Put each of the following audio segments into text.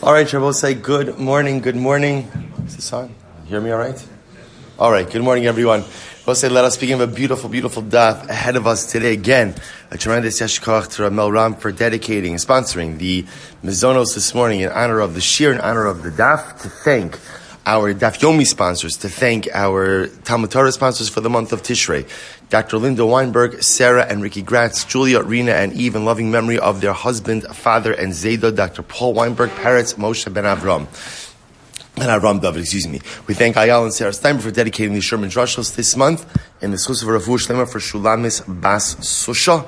All right, Shabbos, say good morning, good morning. Is this on? Hear me all right? All right, good morning, everyone. We'll say, let us begin with a beautiful, beautiful daf ahead of us today. Again, a tremendous yashkoach to Melvin for dedicating and sponsoring the Mizonos this morning in honor of the shir, in honor of the daf, to thank our Daf Yomi sponsors, to thank our TALMUD TORAH sponsors for the month of Tishrei, Dr. Linda Weinberg, Sarah and Ricky Gratz, Julia, Rena, and Eve, in loving memory of their husband, father, and Zayda, Dr. Paul Weinberg, parents, Moshe Ben Avram. And Avram David, excuse me. We thank Ayal and Sara Steinberg for dedicating the Sherman Drushos this month in the schus of refuah shelema for shulamis Bas susha.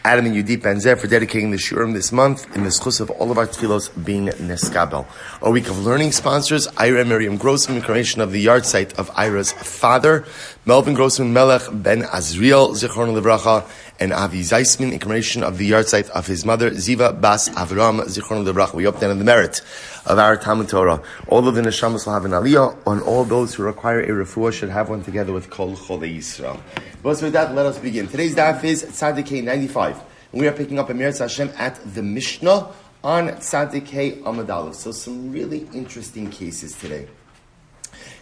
Adam and Yudit Ben Zev for dedicating the shurim this month in the schus of all of our tefillos being miskabel. Our week of learning sponsors, Ira Miriam Grossman, incarnation of the yahrzeit of Ira's father, Melvin Grosson, Melech ben Azriel, zechus, and Avram Zysman, incarnation of the yahrzeit of his mother, Ziva Bas Avraham, zechus. We hope that in the merit of our TALMUD TORAH, all of the neshamas will have an aliyah, and all those who require a refuah should have one together with Kol Cholei Yisrael. But with that, let us begin. Today's daf is Tzaddik 95, and we are picking up Emir Hashem at the Mishnah on Tzaddik Amud Aleph. So some really interesting cases today.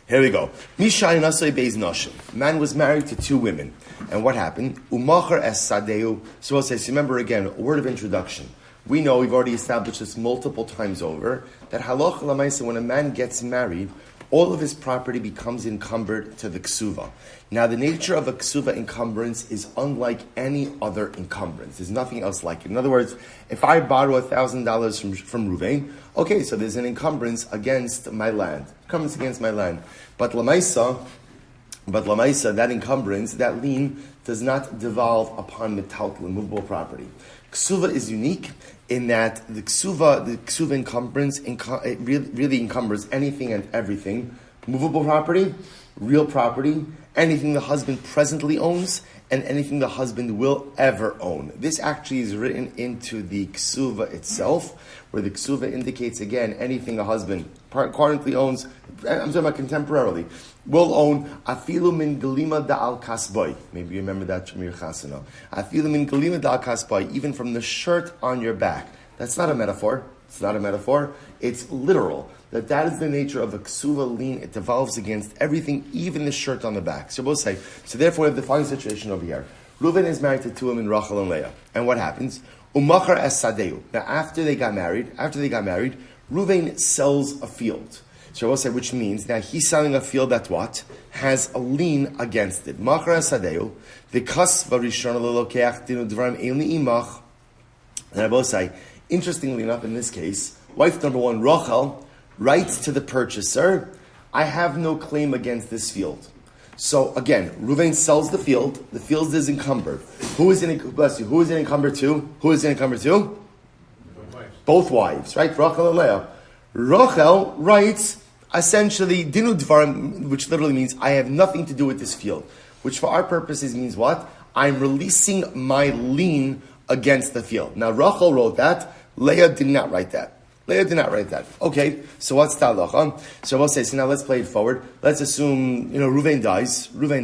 Here we go. Misha Nasoi Beis Nashim. Man was married to two women, and what happened? Umachar es Sadeu. So we'll say, remember again, a word of introduction. We know, we've already established this multiple times over, that halach l'maisa, when a man gets married, all of his property becomes encumbered to the ksuva. Now, the nature of a ksuva encumbrance is unlike any other encumbrance. There's nothing else like it. In other words, if I borrow $1,000 from Ruvain, okay, so there's an encumbrance against my land. Encumbrance against my land. But l'maisa, that encumbrance, that lien, does not devolve upon metaltal, movable property. Ksuva is unique in that the ksuva encumbrance it really encumbers anything and everything, movable property, real property, anything the husband presently owns, and anything the husband will ever own. This actually is written into the ksuva itself, where the ksuva indicates, again, anything a husband currently owns, I'm talking about contemporarily, will own afilu min galima da al kasboy. Maybe you remember that from your chasana. Afilu min galima da al kasboy, even from the shirt on your back. That's not a metaphor. It's not a metaphor. It's literal. That is the nature of a ksuva lien. It devolves against everything, even the shirt on the back. So both say. So therefore, we have the following situation over here. Reuven is married to two women, Rachel and Leah. And what happens? Umachar es sadeu. Now, after they got married, Reuven sells a field. So I will say, which means that he's selling a field that what? Has a lien against it. Machar es sadeu. The kasva rishon lelokeach dinu dvarim eili imach. And I will say, interestingly enough, in this case, wife number one, Rachel, writes to the purchaser, I have no claim against this field. So again, Reuven sells the field is encumbered. Who is it encumbered to? Both wives, right? Rachel and Leah. Rachel writes, essentially, dinu dvarim, which literally means, I have nothing to do with this field. Which for our purposes means what? I'm releasing my lien against the field. Now, Rachel wrote that. Leah did not write that. Okay, so what's the halacha? So we'll say, so now let's play it forward. Let's assume, Reuven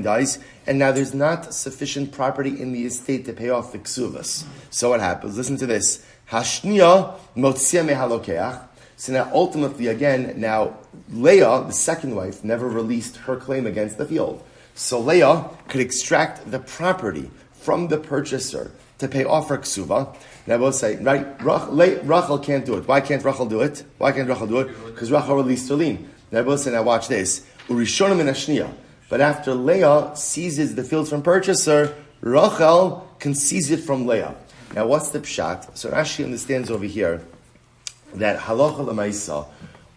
dies, and now there's not sufficient property in the estate to pay off the Kesuvos. So what happens? Listen to this. Hashniya motzia mehalokeach. So now ultimately, again, now Leah, the second wife, never released her claim against the field. So Leah could extract the property from the purchaser to pay off her ksuva. Now we'll say, right, Rachel can't do it. Why can't Rachel do it? Because Rachel released her lien. Now we'll say, now watch this. Urishonim and Ashniya. But after Leah seizes the field from purchaser, Rachel can seize it from Leah. Now what's the pshat? So Rashi understands over here that halacha l'maisa,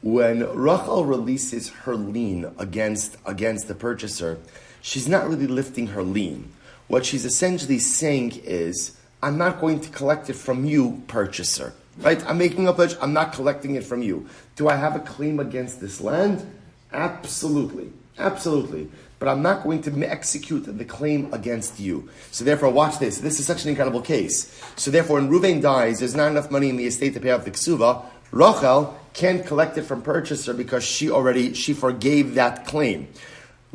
when Rachel releases her lien against the purchaser, she's not really lifting her lien. What she's essentially saying is, I'm not going to collect it from you, purchaser. Right? I'm making a pledge, I'm not collecting it from you. Do I have a claim against this land? Absolutely. But I'm not going to execute the claim against you. So therefore, watch this. This is such an incredible case. So therefore, when Reuven dies, there's not enough money in the estate to pay off the ksuva. Rachel can't collect it from purchaser because she forgave that claim.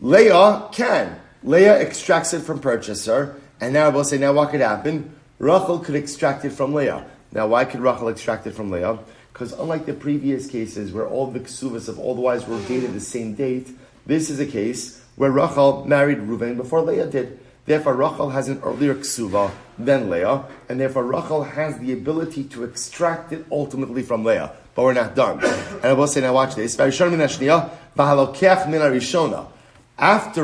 Leah can. Leah extracts it from purchaser, and now we'll say, now what could happen? Rachel could extract it from Leah. Now, why could Rachel extract it from Leah? because unlike the previous cases where all the Kesuvos of all the wives were dated the same date, this is a case where Rachel married Reuven before Leah did. Therefore, Rachel has an earlier Kesuva than Leah, and therefore Rachel has the ability to extract it ultimately from Leah. But we're not done. And I will say, now watch this. After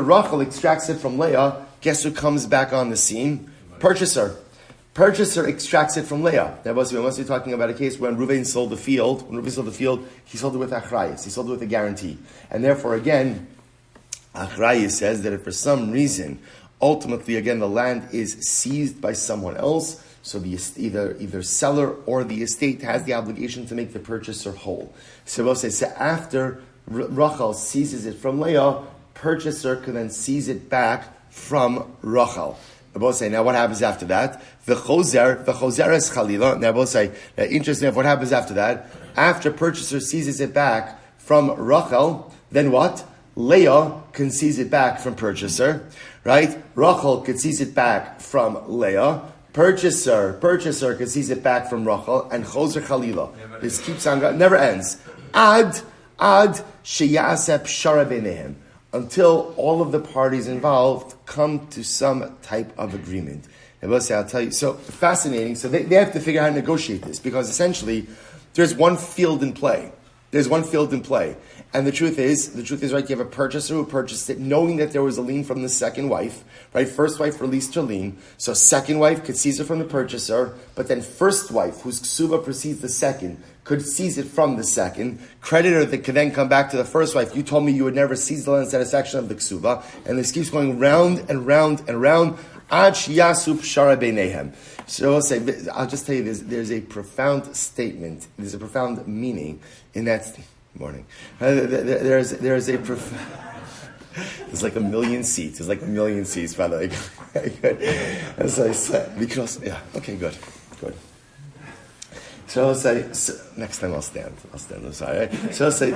Rachel extracts it from Leah, guess who comes back on the scene? Purchaser. Purchaser extracts it from Leah. Now, we must be talking about a case when Reuven sold the field. When Reuven sold the field, he sold it with achrayus. He sold it with a guarantee. And therefore, again, achrayus says that if for some reason, ultimately, again, the land is seized by someone else, so the either seller or the estate has the obligation to make the purchaser whole. So we'll say, so after Rachel seizes it from Leah, purchaser can then seize it back from Rachel. We'll say, now what happens after that? The choser is chalila. Now we'll say, interesting enough, what happens after that? After purchaser seizes it back from Rachel, then what? Leah can seize it back from purchaser, right? Rachel can seize it back from Leah. Purchaser can seize it back from Rachel, and choser chalila. This keeps on going, never ends. Ad sheyaseh pshara beinehem, until all of the parties involved come to some type of agreement. And I'll tell you, so fascinating. So they have to figure out how to negotiate this, because essentially there's one field in play. And the truth is, right, you have a purchaser who purchased it knowing that there was a lien from the second wife, right? First wife released her lien, so second wife could seize it from the purchaser, but then first wife, whose ksuva precedes the second, could seize it from the second. Creditor that could then come back to the first wife, you told me you would never seize the land satisfaction of the ksuva, and this keeps going round and round and round, ad shiyasup shara beinehem. So I'll just tell you, there's a profound statement, there's a profound meaning in that. Morning. There's a there's like a million seats. There's like a million seats, by the way. Good. As I said, we can also, yeah. Okay, good. So I'll say, next time I'll stand. I'm sorry. Right? So I'll say,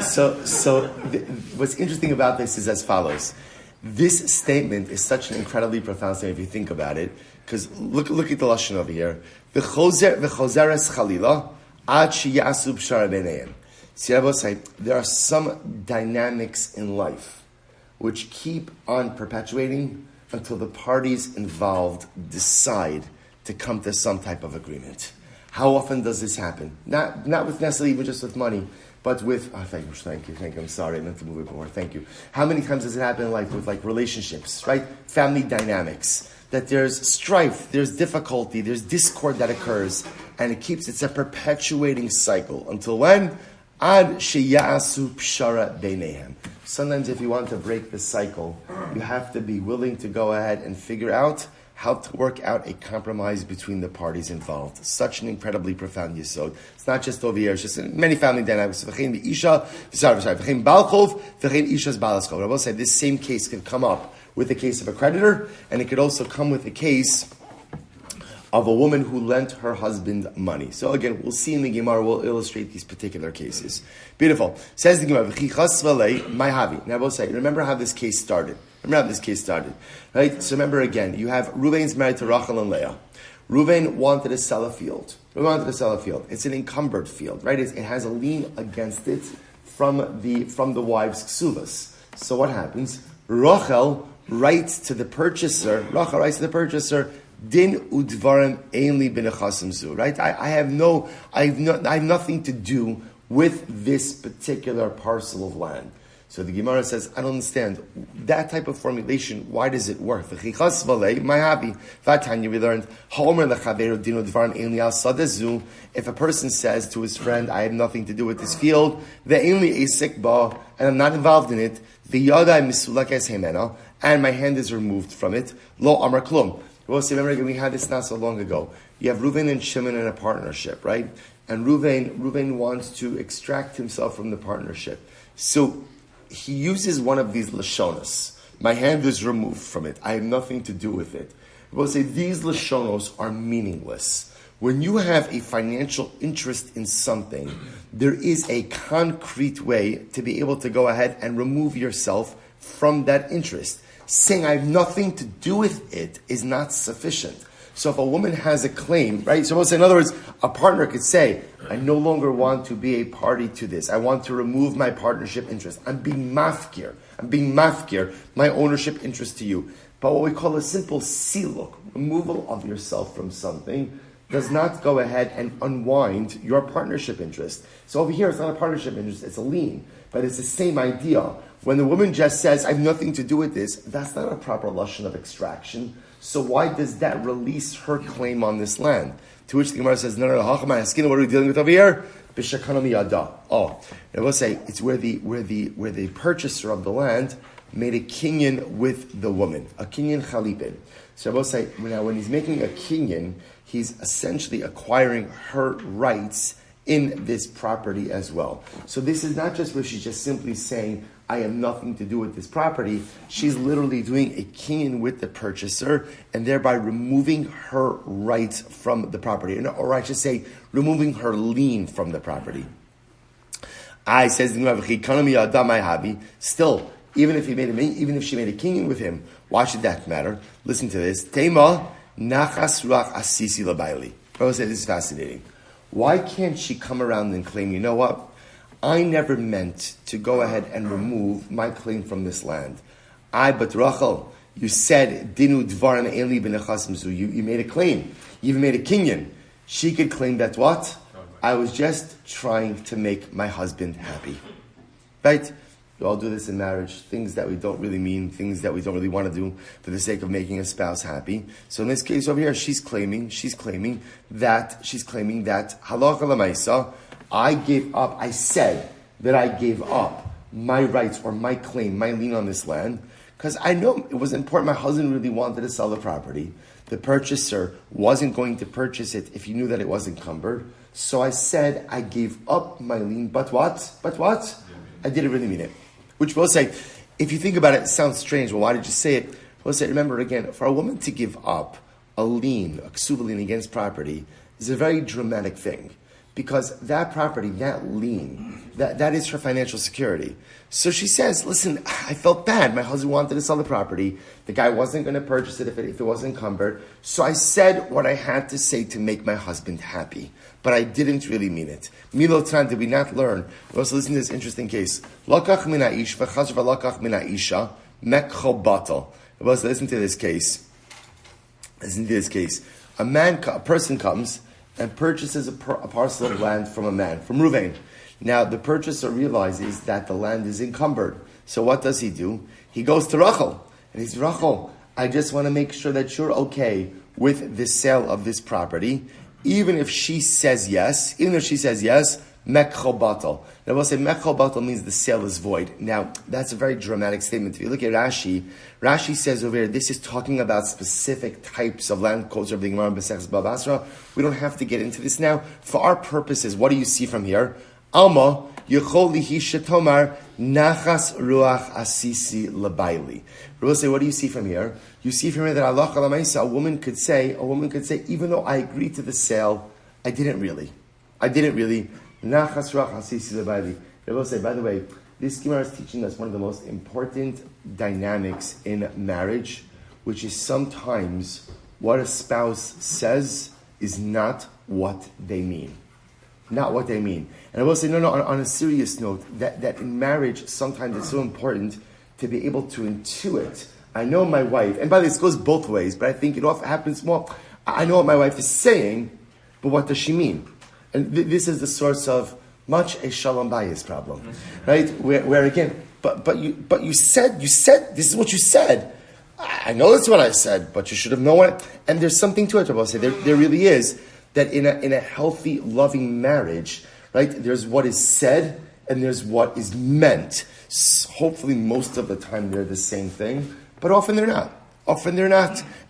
what's interesting about this is as follows. This statement is such an incredibly profound statement if you think about it. Because look at the lashon over here. V'chozeres chalila ad sheyasub shara beinehem. See, I will say, there are some dynamics in life which keep on perpetuating until the parties involved decide to come to some type of agreement. How often does this happen? Not with necessarily even just with money, but with, thank you, I'm sorry, I meant to move it more, thank you. How many times does it happen in life with like relationships, right? Family dynamics, that there's strife, there's difficulty, there's discord that occurs, and it's a perpetuating cycle. Until when? Ad sheyasu pshara beinehem. Sometimes if you want to break the cycle, you have to be willing to go ahead and figure out how to work out a compromise between the parties involved. Such an incredibly profound yesod. It's not just over here, it's just in many family dynamics. I will say this same case can come up with the case of a creditor, and it could also come with the case of a woman who lent her husband money. So again, we'll see in the Gemara, we'll illustrate these particular cases. Beautiful. Says the Gemara, now we'll say, remember how this case started. Right? So remember again, you have Reuven's married to Rachel and Leah. Reuven wanted to sell a field. It's an encumbered field, right? It has a lien against it from the wife's Kesuvos. So what happens? Rachel writes to the purchaser, Din udvarim ainli b'nechasim zu. Right? I have nothing to do with this particular parcel of land. So the Gemara says, I don't understand that type of formulation. Why does it work? My happy. We learned if a person says to his friend, I have nothing to do with this field, and I'm not involved in it, and my hand is removed from it, lo amar klum. Well, see, remember, we had this not so long ago. You have Reuven and Shimon in a partnership, right? And Reuven wants to extract himself from the partnership. So he uses one of these lashonos. My hand is removed from it. I have nothing to do with it. We'll say these lashonos are meaningless. When you have a financial interest in something, there is a concrete way to be able to go ahead and remove yourself from that interest. Saying I have nothing to do with it is not sufficient. So if a woman has a claim, right? So in other words, a partner could say, I no longer want to be a party to this. I want to remove my partnership interest. I'm being mafkir. My ownership interest to you. But what we call a simple siluk, removal of yourself from something, does not go ahead and unwind your partnership interest. So over here, it's not a partnership interest, it's a lien. But it's the same idea. When the woman just says, I have nothing to do with this, that's not a proper lashon of extraction. So why does that release her claim on this land? To which the Gemara says, no, what are we dealing with over here? Oh, I will say, it's where the purchaser of the land made a kinyan with the woman, a kinyan chalipin. So I will say, now when he's making a kinyan, he's essentially acquiring her rights in this property as well. So this is not just where she's just simply saying, I have nothing to do with this property. She's literally doing a kinyan with the purchaser and thereby removing her rights from the property. Or I should say, removing her lien from the property. I says, still, even if she made a kinyan with him, why should that matter? Listen to this. Tema nachas ruach asisi labayli. I will say this is fascinating. Why can't she come around and claim, you know what? I never meant to go ahead and remove my claim from this land. But Rachel, you said, Dinu dvarim eli b'nechasim zu. You made a claim. You even made a kinyan. She could claim that what? I was just trying to make my husband happy. Right? We all do this in marriage. Things that we don't really mean, things that we don't really want to do for the sake of making a spouse happy. So in this case over here, she's claiming that halacha l'maisa, I said that I gave up my rights or my claim, my lien on this land, because I know it was important. My husband really wanted to sell the property. The purchaser wasn't going to purchase it if he knew that it was encumbered. So I said I gave up my lien, but what? I didn't really mean it. Which will say, if you think about it, it sounds strange. Well, why did you say it? We'll say, remember again, for a woman to give up a lien, a ksuva lien against property, is a very dramatic thing. Because that property, that lien, that is her financial security. So she says, listen, I felt bad. My husband wanted to sell the property. The guy wasn't going to purchase it if it was encumbered. So I said what I had to say to make my husband happy. But I didn't really mean it. Milotan, did we not learn? We also listen to this interesting case. Lakach mina ish v'chazr v'lakach mina isha mekcho batal. We also listen to this case. A person comes and purchases a parcel of land from a man, from Ruvain. Now, the purchaser realizes that the land is encumbered. So what does he do? He goes to Rachel. And he says, Rachel, I just want to make sure that you're okay with the sale of this property. Even if she says yes, mekcho batal. Now we'll say mekcho batal means the sale is void. Now, that's a very dramatic statement. If you look at Rashi says over here, this is talking about specific types of land. Quotes of the Gemara Ziva Bas Avraham. We don't have to get into this now. For our purposes, what do you see from here? Alma yechol lihi shetomar nachas ruach asisi labayli. We'll say, what do you see from here? You see from here that Allah a woman could say, even though I agreed to the sale, I didn't really. Nachas ruach asisi labayli. They will say, by the way, this Gemara is teaching us one of the most important dynamics in marriage, which is sometimes what a spouse says is not what they mean. Not what they mean. And I will say, on a serious note, that in marriage, sometimes it's so important to be able to intuit. I know my wife, and by the way, this goes both ways, but I think it often happens more. I know what my wife is saying, but what does she mean? And this is the source of much a shalom bayis problem, right? Where again, but you said this is what you said. I know that's what I said, but you should have known it. And there's something to it. I will say there really is that in a healthy, loving marriage, right? There's what is said and there's what is meant. Hopefully, most of the time they're the same thing, but often they're not.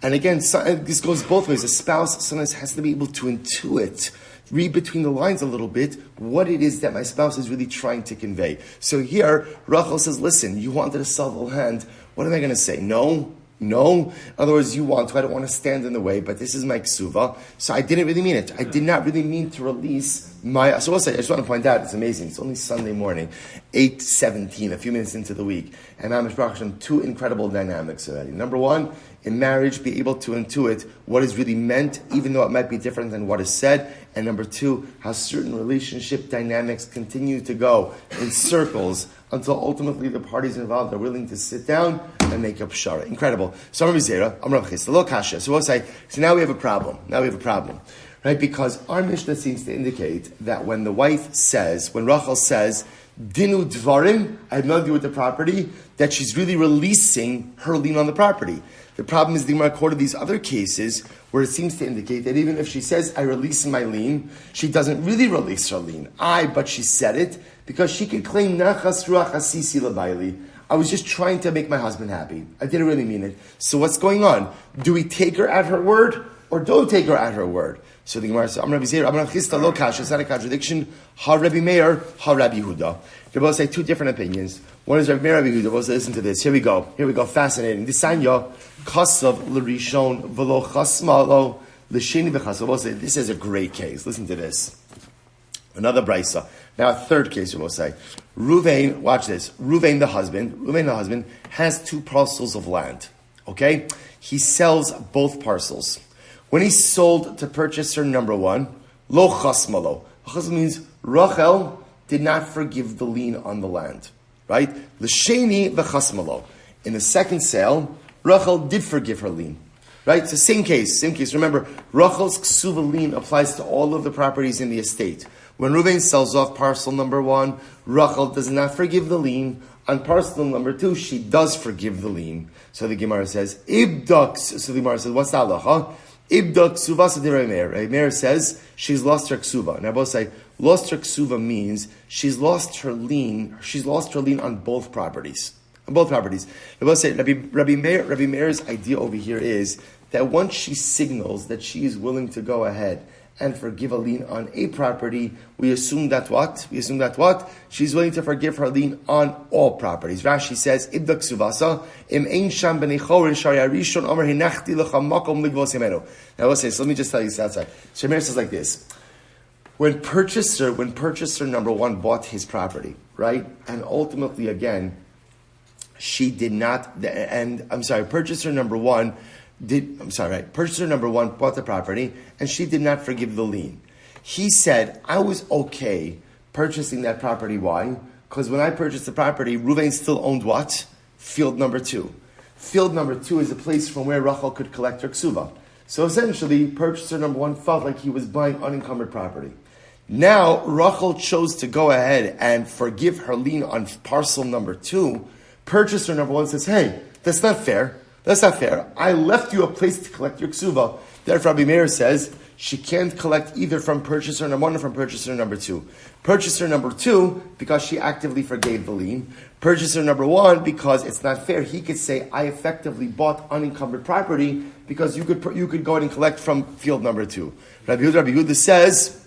And again, this goes both ways. A spouse sometimes has to be able to intuit, read between the lines a little bit, what it is that my spouse is really trying to convey. So here, Rachel says, listen, you wanted to sell the land. What am I going to say? No? No. In other words, you want to, I don't want to stand in the way, but this is my ksuva, so I didn't really mean it. I did not really mean to release my... So also, I just want to point out, it's amazing. It's only Sunday morning, 8:17, a few minutes into the week. And I'm Hashem, two incredible dynamics already. Number one, in marriage, be able to intuit what is really meant, even though it might be different than what is said. And number two, how certain relationship dynamics continue to go in circles until ultimately the parties involved are willing to sit down and make up shara. Incredible. So I'm Avram Zysman, kasha. So we'll say, so now we have a problem. Right? Because our Mishnah seems to indicate that when the wife says, when Rachel says, Dinu Dvarim, I have nothing to do with the property, that she's really releasing her lien on the property. The problem is the Gemara quoted these other cases where it seems to indicate that even if she says, I release my lien, she doesn't really release her lien. But she said it because she could claim, Nachas Ruach Asisi Labaili. I was just trying to make my husband happy. I didn't really mean it. So what's going on? Do we take her at her word or don't take her at her word? So the Gemara says, Amar Rabbi Zera, Amar Chista Lo Kasha. It's not a contradiction. Ha Rabbi Meir, Ha Rabbi Yehuda. They both say two different opinions. One is Rabbi Meir, Rabbi Yehuda. Both say, listen to this. Here we go. Fascinating. Disanya Kasav L'Rishon V'Lo Chasmalo L'Sheni V'Chasav. Both say, this is a great case. Listen to this. Another brisa. Now a third case, we will say. Ruvain, watch this. Ruvain the husband, has two parcels of land. Okay? He sells both parcels. When he sold to purchaser number one, lo chasmalo. Chasmal means Rachel did not forgive the lien on the land. Right? L'sheni v'chasmalo. In the second sale, Rachel did forgive her lien. Right? It's the same case. Remember, Rachel's ksuva lien applies to all of the properties in the estate. When Reuven sells off parcel number one, Rachel does not forgive the lien. On parcel number two, she does forgive the lien. So the Gemara says, Ibdak. So the Gemara says, what's the halacha? Ibdak ksuva Ira Miriam. Ira Miriam says she's lost her ksuva. And I both say lost her ksuva means she's lost her lien. She's lost her lien on both properties. I both say Rabbi Meir's idea over here is that once she signals that she is willing to go ahead and forgive a lien on a property, we assume that what? She's willing to forgive her lien on all properties. Rashi says, Ibdak suvasa, im ein sham b'nei chorin shari arishon omer hinachti lecha makom ligvos yemenu. Now, I will say, so let me just tell you this outside. Shemir says like this. When purchaser number one bought his property, right? And ultimately, again, she did not, purchaser number one bought the property and she did not forgive the lien. He said, I was okay purchasing that property. Why? Because when I purchased the property, Reuven still owned what? Field number two. Field number two is a place from where Rachel could collect her ksuva. So essentially, purchaser number one felt like he was buying unencumbered property. Now, Rachel chose to go ahead and forgive her lien on parcel number two. Purchaser number one says, hey, that's not fair. I left you a place to collect your ksuva. Therefore, Rabbi Meir says she can't collect either from purchaser number one or from purchaser number two. Purchaser number two, because she actively forgave the lien. Purchaser number one, because it's not fair. He could say, I effectively bought unencumbered property because you could go ahead and collect from field number two. Rabbi Yehuda says,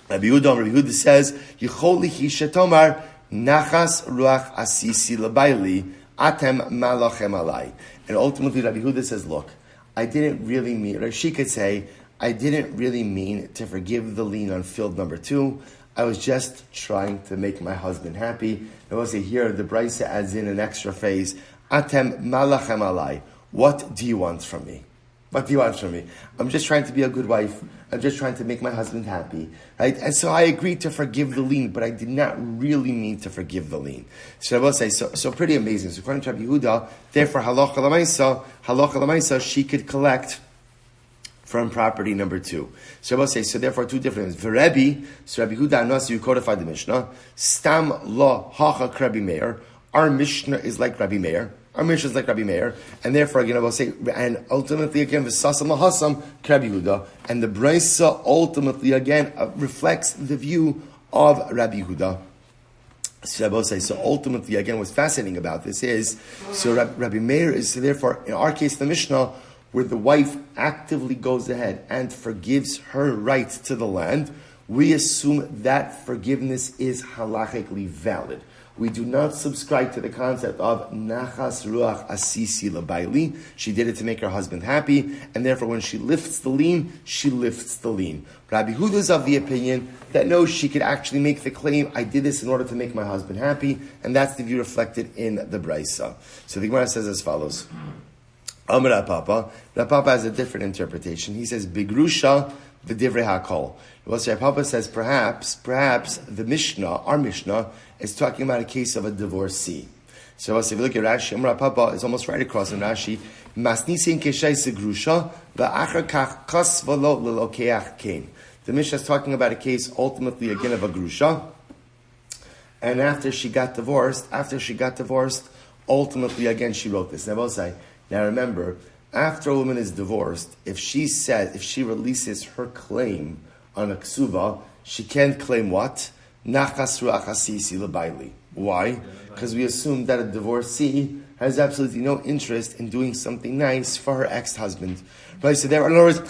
Yicholi hishatomar nachas ruach asisi labaili. Atem malachem alai. And ultimately, Rabbi Yehuda says, look, I didn't really mean, or she could say, I didn't really mean to forgive the lien on field number two. I was just trying to make my husband happy. I will say here, the Brisa adds in an extra phrase, Atem malachem alai. What do you want from me? I'm just trying to be a good wife. I'm just trying to make my husband happy. Right? And so I agreed to forgive the lien, but I did not really mean to forgive the lien. So I will say, so pretty amazing. So according to Rabbi Yehuda, therefore, halacha l'maisa, she could collect from property number two. So I will say, so therefore, two different things. So Rabbi Yehuda knows you codified the Mishnah. Stam lo hacha Rabbi Meir. Our Mishnah is like Rabbi Meir. And therefore, again, I will say, and ultimately, again, v'sasam lahasam Rabbi Yehuda, and the Brisa ultimately, again, reflects the view of Rabbi Yehuda. So I will say, so ultimately, again, what's fascinating about this is, so Rabbi Meir is, so therefore, in our case, the Mishnah, where the wife actively goes ahead and forgives her right to the land, we assume that forgiveness is halachically valid. We do not subscribe to the concept of nachas ruach asisi labaili. She did it to make her husband happy, and therefore when she lifts the lien, she lifts the lien. Rabbi Huda is of the opinion that no, she could actually make the claim, I did this in order to make my husband happy, and that's the view reflected in the Braisa. So the Gemara says as follows. Amar Rapapa. Rapapa has a different interpretation. He says, Bigrusha v'divrei hakol. Well, so Rapapa says, perhaps the Mishnah, our Mishnah, is talking about a case of a divorcee. So if you look at Rashi, Amar Rapapa is almost right across in Rashi. Masnisin keshay segrusha v'achar kach kas v'lo l'lokeach kein. The Mishnah is talking about a case ultimately again of a grusha. And after she got divorced, ultimately again she wrote this. Now remember, after a woman is divorced, if she releases her claim on a ksuva, she can't claim what? Nachas ruach asisi l'baili. Why? Because we assume that a divorcee has absolutely no interest in doing something nice for her ex-husband. Right? So there, in other words,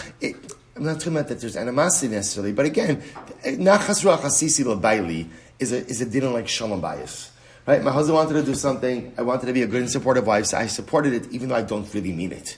I'm not talking about that there's animosity necessarily, but again, nachas ruach asisi l'baili is a din like shalom bayis. Right? My husband wanted to do something. I wanted to be a good and supportive wife, so I supported it, even though I don't really mean it.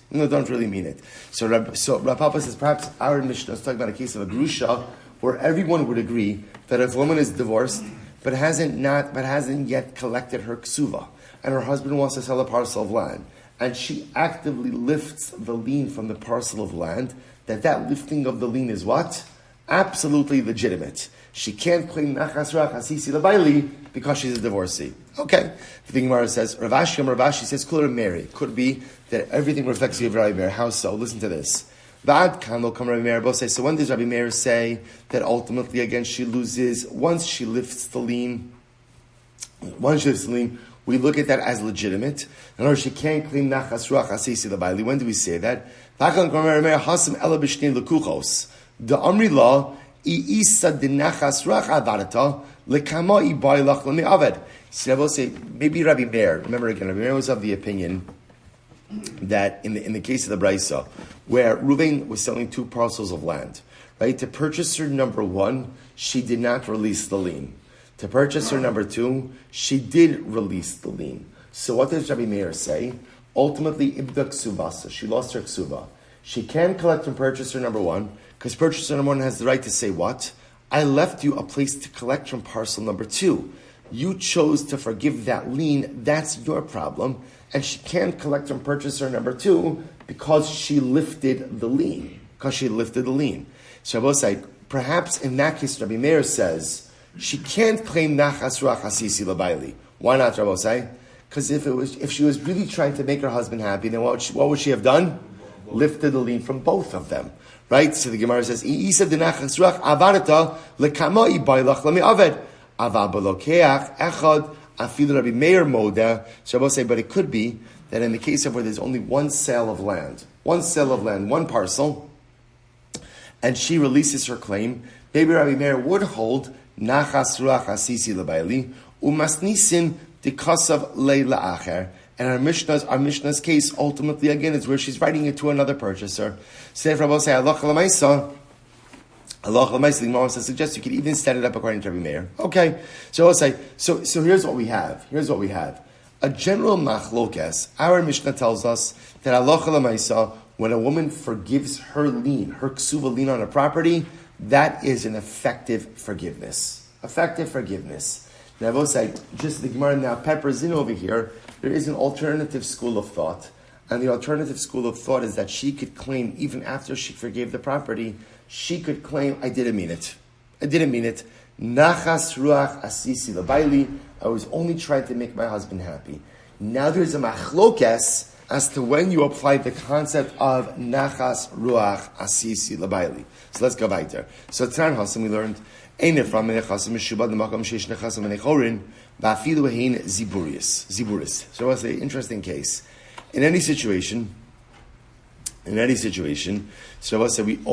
So Rav Papa says perhaps our Mishnah is talking about a case of a grusha, where everyone would agree that if a woman is divorced, but hasn't yet collected her ksuva, and her husband wants to sell a parcel of land, and she actively lifts the lien from the parcel of land, that lifting of the lien is what? Absolutely legitimate. She can't claim nachas ruach asisi l'baili because she's a divorcee. Okay. The Gemara says, Rav Ashi says, Kula Mary. Could be that everything reflects you of Rabbi Meir. How so? Listen to this. Vad kan lo come Rabbi Meir. Both say, so when does Rabbi Meir say that ultimately again she loses once she lifts the lien? We look at that as legitimate. In other words, she can't claim nachas ruach asisi l'baili. When do we say that? The Amri law. So I will say, maybe Rabbi Meir, remember again, Rabbi Meir was of the opinion that in the case of the Braisa, where Reuven was selling 2 parcels of land, right? To purchaser number 1, she did not release the lien. To purchaser number 2, she did release the lien. So what does Rabbi Meir say? Ultimately, ibda ksuvasa, she lost her ksuva. She can collect from purchaser number 1, because purchaser number 1 has the right to say what? I left you a place to collect from parcel number 2. You chose to forgive that lien. That's your problem. And she can't collect from purchaser number 2 because she lifted the lien. So I will say, perhaps in that case, Rabbi Meir says, she can't claim nachas ruach asisi l'baili. Why not, Rabbi say? Because if she was really trying to make her husband happy, then what would she have done? Lifted the lien from both of them. Right? So the Gemara says, Isa denachas ruach avarata lekamoi bailach lemi aved. Ava belokeach echad afilu Rabbi Meir moda. So I will say, but it could be that in the case of where there's only one sale of land, one parcel, and she releases her claim, maybe Rabbi Meir would hold nachas ruach asisi lebaili umasnisin dikasav leila acher. And our Mishnah's case ultimately again is where she's writing it to another purchaser. So if Rabbi say Allah l'maisa, the Gemara suggests you could even set it up according to Rabbi Meir. Okay, so I'll say so. Here's what we have. A general machlokes. Our Mishnah tells us that Allah l'maisa, when a woman forgives her lien, her ksuva lien on a property, that is an effective forgiveness. Now I will say, just the Gemara now peppers in over here. There is an alternative school of thought, and the alternative school of thought is that she could claim, even after she forgave the property, she could claim, I didn't mean it. Nachas ruach asisi l'baili. I was only trying to make my husband happy. Now there's a machlokes as to when you apply the concept of nachas ruach asisi l'baili. So let's go back there. So Taran Hasim we learned, ein efram menechasim meshubad l'makam sheish nechasim menechorin. Ziburis. So it's an interesting case. In any situation, so I say by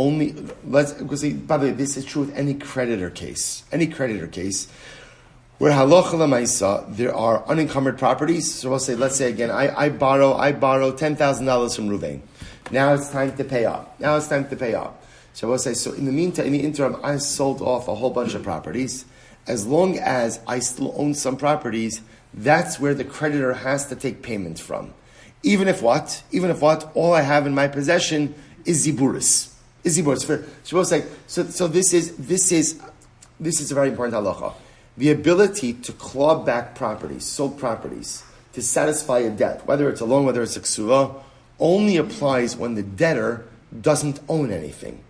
the way, this is true with any creditor case, where halacha l'maisa, there are unencumbered properties. So let's say again, I borrow $10,000 from Reuven. Now it's time to pay up. So I will say, so in the meantime, in the interim, I sold off a whole bunch of properties. As long as I still own some properties, that's where the creditor has to take payment from. Even if what? All I have in my possession is ziburis. So this is a very important halacha. The ability to claw back properties, sold properties, to satisfy a debt, whether it's a loan, whether it's a ksuvah, only applies when the debtor doesn't own anything.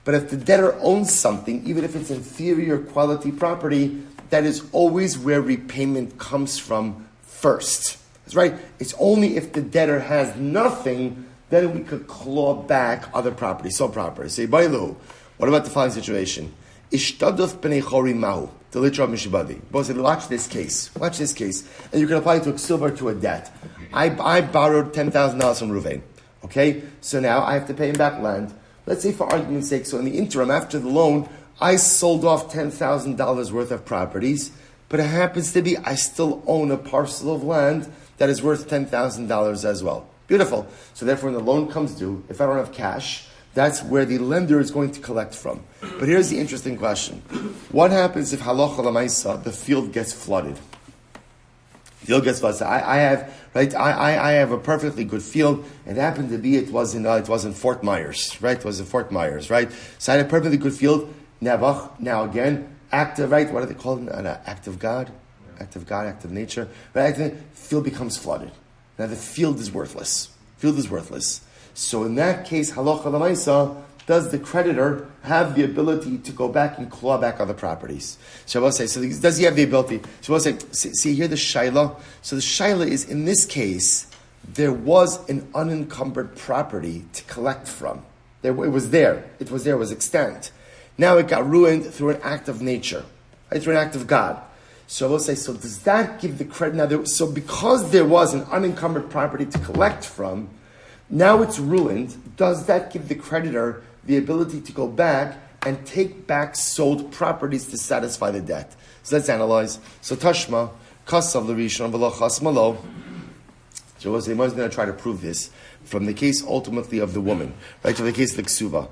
But if the debtor owns something, even if it's inferior quality property, that is always where repayment comes from first. That's right. It's only if the debtor has nothing, then we could claw back other property, sold property. Say, Bailu, what about the following situation? Ishtaduf b'nei chori mahu. Watch this case. And you can apply it to a silver to a debt. I borrowed $10,000 from Ruvain. Okay? So now I have to pay him back land. Let's say for argument's sake, so in the interim, after the loan, I sold off $10,000 worth of properties, but it happens to be I still own a parcel of land that is worth $10,000 as well. Beautiful. So therefore, when the loan comes due, if I don't have cash, that's where the lender is going to collect from. But here's the interesting question. What happens if halacha l'maisa, the field gets flooded? I have a perfectly good field. It happened to be it was in Fort Myers, right? It was in Fort Myers, right? So I had a perfectly good field. Now again, active, right? What do they call it? An act of God? Act of nature. Right? The field becomes flooded. Now the field is worthless. So in that case, halacha l'maisa, does the creditor have the ability to go back and claw back other properties? So I will say, does he have the ability? So I will say, see here the shaila. So the shaila is, in this case, there was an unencumbered property to collect from. It was there. It was extant. Now it got ruined through an act of nature, right? Through an act of God. So I will say, so does that give the credit? Now, so because there was an unencumbered property to collect from, now it's ruined. Does that give the creditor the ability to go back and take back sold properties to satisfy the debt? So let's analyze. So Tashma, Kasav L'Rishon V'lo Chasmalo. So we're going to try to prove this from the case ultimately of the woman, right? From the case of the Kesuvos.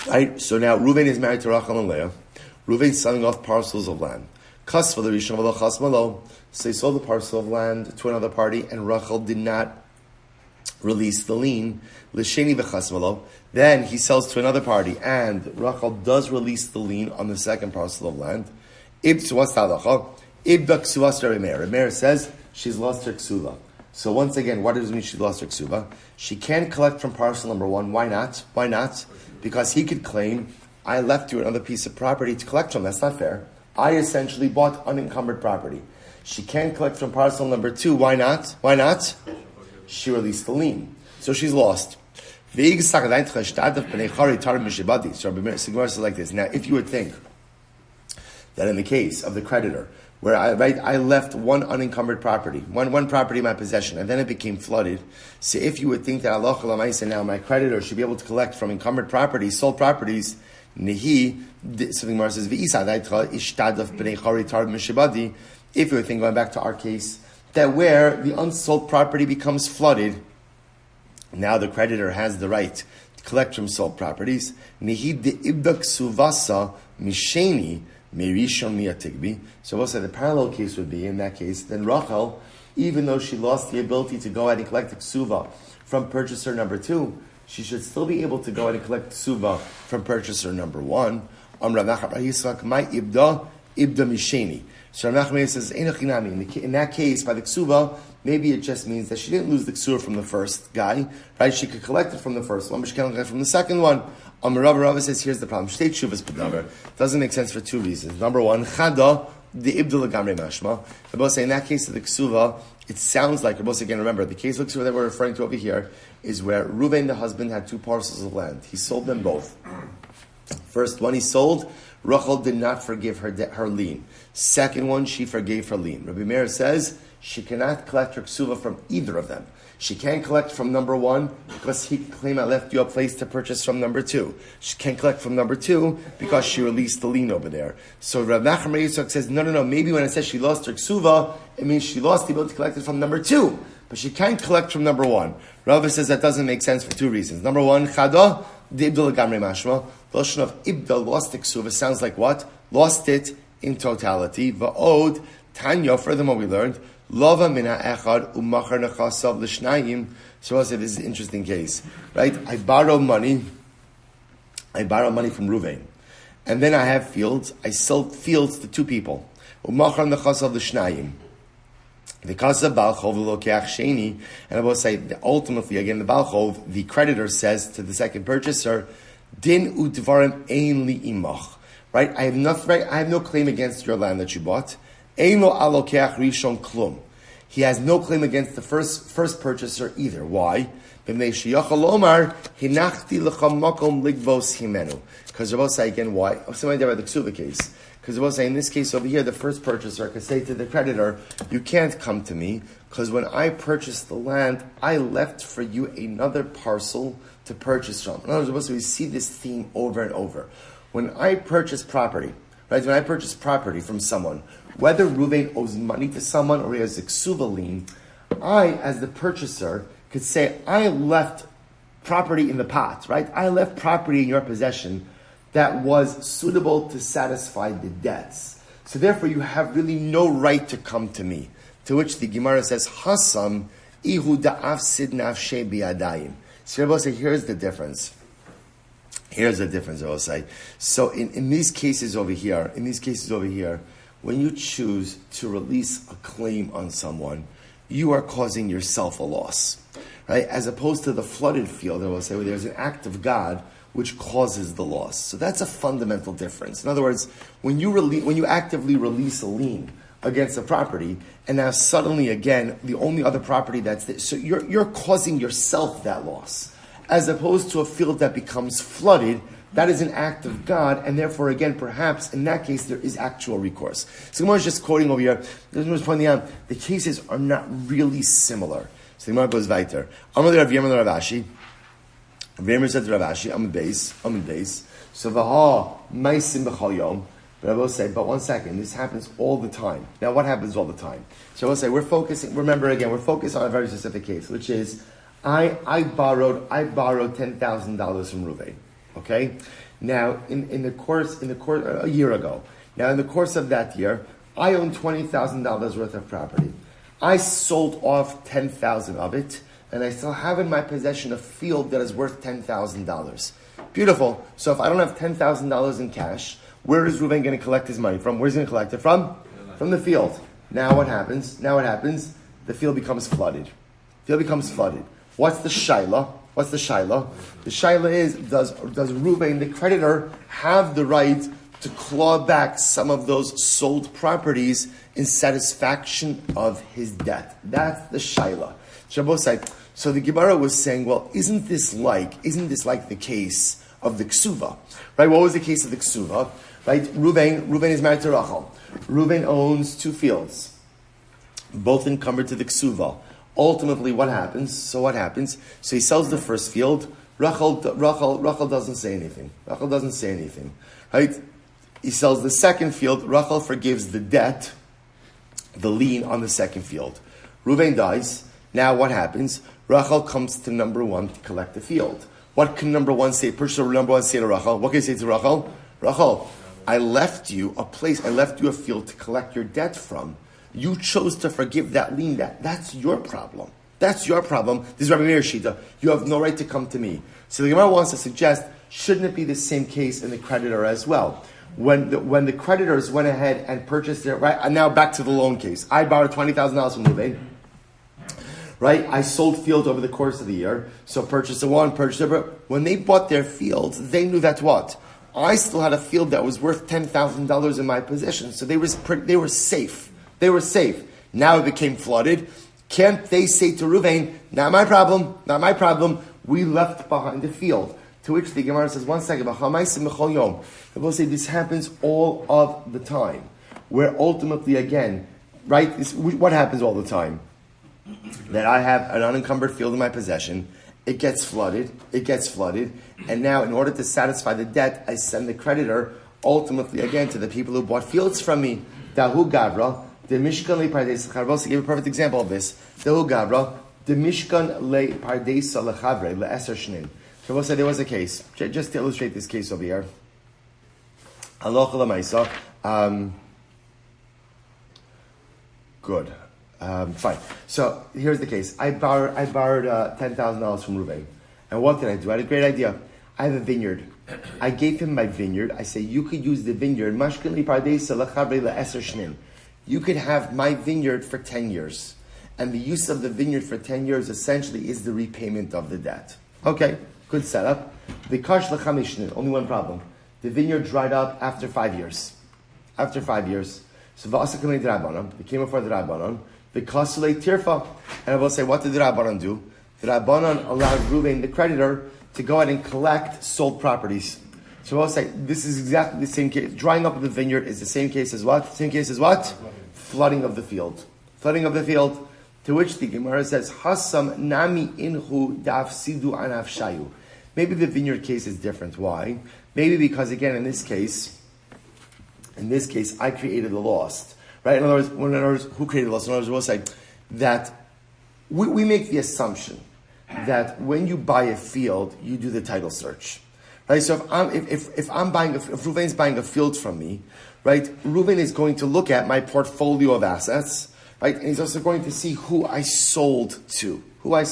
Right? So now Reuven is married to Rachel and Leah. Reuven's selling off parcels of land. Kasav L'Rishon V'lo Chasmalo. So he sold the parcel of land to another party, and Rachel did not release the lien. L'sheni v'chasmalo. Then he sells to another party, and Rachel does release the lien on the second parcel of land. What's the halacha? Ibda ksuvas Ira Miriam. Miriam says she's lost her ksuva. So once again, what does it mean she lost her ksuva? She can't collect from parcel number one. Why not? Because he could claim, I left you another piece of property to collect from. That's not fair. I essentially bought unencumbered property. She can't collect from parcel number two. Why not? She released the lien. So she's lost. So Rabbi Meir says like this. Now, if you would think that in the case of the creditor, where I left one unencumbered property, one property in my possession, and then it became flooded, so if you would think that Allah now my creditor should be able to collect from encumbered properties, sold properties, Nehi, something more says, if you would think, going back to our case, that where the unsold property becomes flooded, now the creditor has the right to collect from sold properties. Nehi de ibdak suvasa misheni merishon miatigbi. So we'll say the parallel case would be, in that case, then Rachel, even though she lost the ability to go ahead and collect the ksuva from purchaser number two, she should still be able to go ahead and collect ksuva from purchaser number one. Amra Nachar Yitzchak, my ibda misheni. So Rav Nachman says, in that case, by the ksuva, maybe it just means that she didn't lose the ksuva from the first guy, right? She could collect it from the first one, but she can't collect it from the second one. Rava says, here's the problem. Shtei tshuvas b'davar. Doesn't make sense for two reasons. Number one, chada, the ibdul gamre mashma. They both say, in that case of the ksuva, it sounds like, both again, remember, the case of ksuva that we're referring to over here is where Reuven, the husband, had two parcels of land. He sold them both. First one he sold, Rachel did not forgive her lien. Second one, she forgave her lien. Rabbi Meir says she cannot collect her ksuva from either of them. She can't collect from number one because he can claim I left you a place to purchase from number two. She can't collect from number two because she released the lien over there. So Rav Nachman Yitzchak says, no. Maybe when it says she lost her ksuva, it means she lost the ability to collect it from number two. But she can't collect from number one. Rava says that doesn't make sense for two reasons. Number one, Chada, the Ibdal Gamri Mashma. The notion of Ibdal lost the ksuva sounds like what? Lost it in totality. Va'od, Tanya, furthermore we learned, Lova mina echad umachar nechasav l'shnayim. So I said this is an interesting case, right? I borrow money from Ruvain, and then I have fields. I sold fields to two people. Umachar nechasav l'shnayim. The kasav balchov l'lokeach sheni, and I will say that ultimately again the balchov, the creditor says to the second purchaser, din udvarim ein li imach. Right? I have no claim against your land that you bought. He has no claim against the first purchaser either. Why? Because Rabbi say again, why? Somebody there by the Ksuva case. Because Rabbi say in this case over here, the first purchaser could say to the creditor, you can't come to me because when I purchased the land, I left for you another parcel to purchase from. In other words, we see this theme over and over. When I purchase property, right? When I purchase property from someone, whether Ruvain owes money to someone or he has a ksuva lien, I, as the purchaser, could say, I left property in the pot, right? I left property in your possession that was suitable to satisfy the debts. So therefore, you have really no right to come to me. To which the Gemara says, Hasam ihu da'afsid nafshe biyadayim. So Rabbi say, here's the difference. Here's the difference, I will say. So in these cases over here, when you choose to release a claim on someone, you are causing yourself a loss, right? As opposed to the flooded field, I will say, where there's an act of God which causes the loss. So that's a fundamental difference. In other words, when you actively release a lien against a property, and now suddenly again, the only other property that's there, so you're causing yourself that loss. As opposed to a field that becomes flooded, that is an act of God, and therefore, again, perhaps in that case there is actual recourse. So Gemara is just quoting over here. The Gemara is pointing out the cases are not really similar. So the Gemara goes weiter. Amar Rav Yirmiyah Rav Ashi. Rav Yirmiyah said to Rav Ashi, I'm in base. So v'ha meisim b'chol yom. But I will say, but one second, this happens all the time. Now, what happens all the time? So I will say, we're focused on a very specific case, which is I borrowed $10,000 from Ruvain. Okay? Now, in the course a year ago. Now, in the course of that year, I owned $20,000 worth of property. I sold off $10,000 of it, and I still have in my possession a field that is worth $10,000. Beautiful. So if I don't have $10,000 in cash, where is Ruvain going to collect his money from? Where's he going to collect it from? From the field. Now what happens? The field becomes flooded. What's the shaila? The shaila is, does Ruvain, the creditor, have the right to claw back some of those sold properties in satisfaction of his debt? That's the shaila. So the Gemara was saying, well, isn't this like the case of the ksuva? Right? What was the case of the ksuva? Right? Ruvain is married to Rachel. Ruvain owns two fields, both encumbered to the ksuva. Ultimately, what happens? So he sells the first field. Rachel doesn't say anything. Right? He sells the second field. Rachel forgives the debt, the lien on the second field. Ruvain dies. Now what happens? Rachel comes to number one to collect the field. What can number one say? Purchaser number one say to Rachel? What can he say to Rachel? Rachel, I left you a field to collect your debt from. You chose to forgive that lien. That's your problem. This is Rabbi Meir Shita. You have no right to come to me. So the Gemara wants to suggest, shouldn't it be the same case in the creditor as well? When the creditors went ahead and purchased their right, and now back to the loan case. I borrowed $20,000 from Ruvain. Right? I sold fields over the course of the year. So purchaser one, purchaser. When they bought their fields, they knew that what? I still had a field that was worth $10,000 in my possession. So they were safe. Now it became flooded. Can't they say to Ruvain, not my problem. We left behind the field. To which the Gemara says, one second, they will say this happens all of the time. Where ultimately, again, right, what happens all the time? That I have an unencumbered field in my possession, it gets flooded, and now in order to satisfy the debt, I send the creditor ultimately again to the people who bought fields from me. Dahu Gavra, the Mishkan Le Pardes Charvos gave a perfect example of this. Dahu Gavra, the Mishkan Le Pardes Lechavre Le Eser Shnin. Charvos said there was a case. Just to illustrate this case over here. Halacha L'Maisa. Good. Fine. So here's the case. I borrowed $10,000 from Ruvain. And what did I do? I had a great idea. I have a vineyard. I gave him my vineyard. I say, you could use the vineyard. You could have my vineyard for 10 years. And the use of the vineyard for 10 years essentially is the repayment of the debt. Okay, good setup. Only one problem. The vineyard dried up after 5 years. So they came before the Rabbanon. The Kasule Tirfa. And I will say, what did the Rabbanon do? The Rabbanon allowed Reuven, the creditor, to go ahead and collect sold properties. So I will say, this is exactly the same case. Drying up of the vineyard is the same case as what? Same case as what? Flooding of the field. Flooding of the field. To which the Gemara says, Hasam nami inhu daf sidu anaf shayu. Maybe the vineyard case is different. Why? Maybe because, again, in this case, I created the lost. Right? In other words, who created the lost? In other words, we'll say that we make the assumption that when you buy a field, you do the title search. Right? So if Reuven's buying a field from me, right, Reuven is going to look at my portfolio of assets, right? And he's also going to see who I sold to. Or I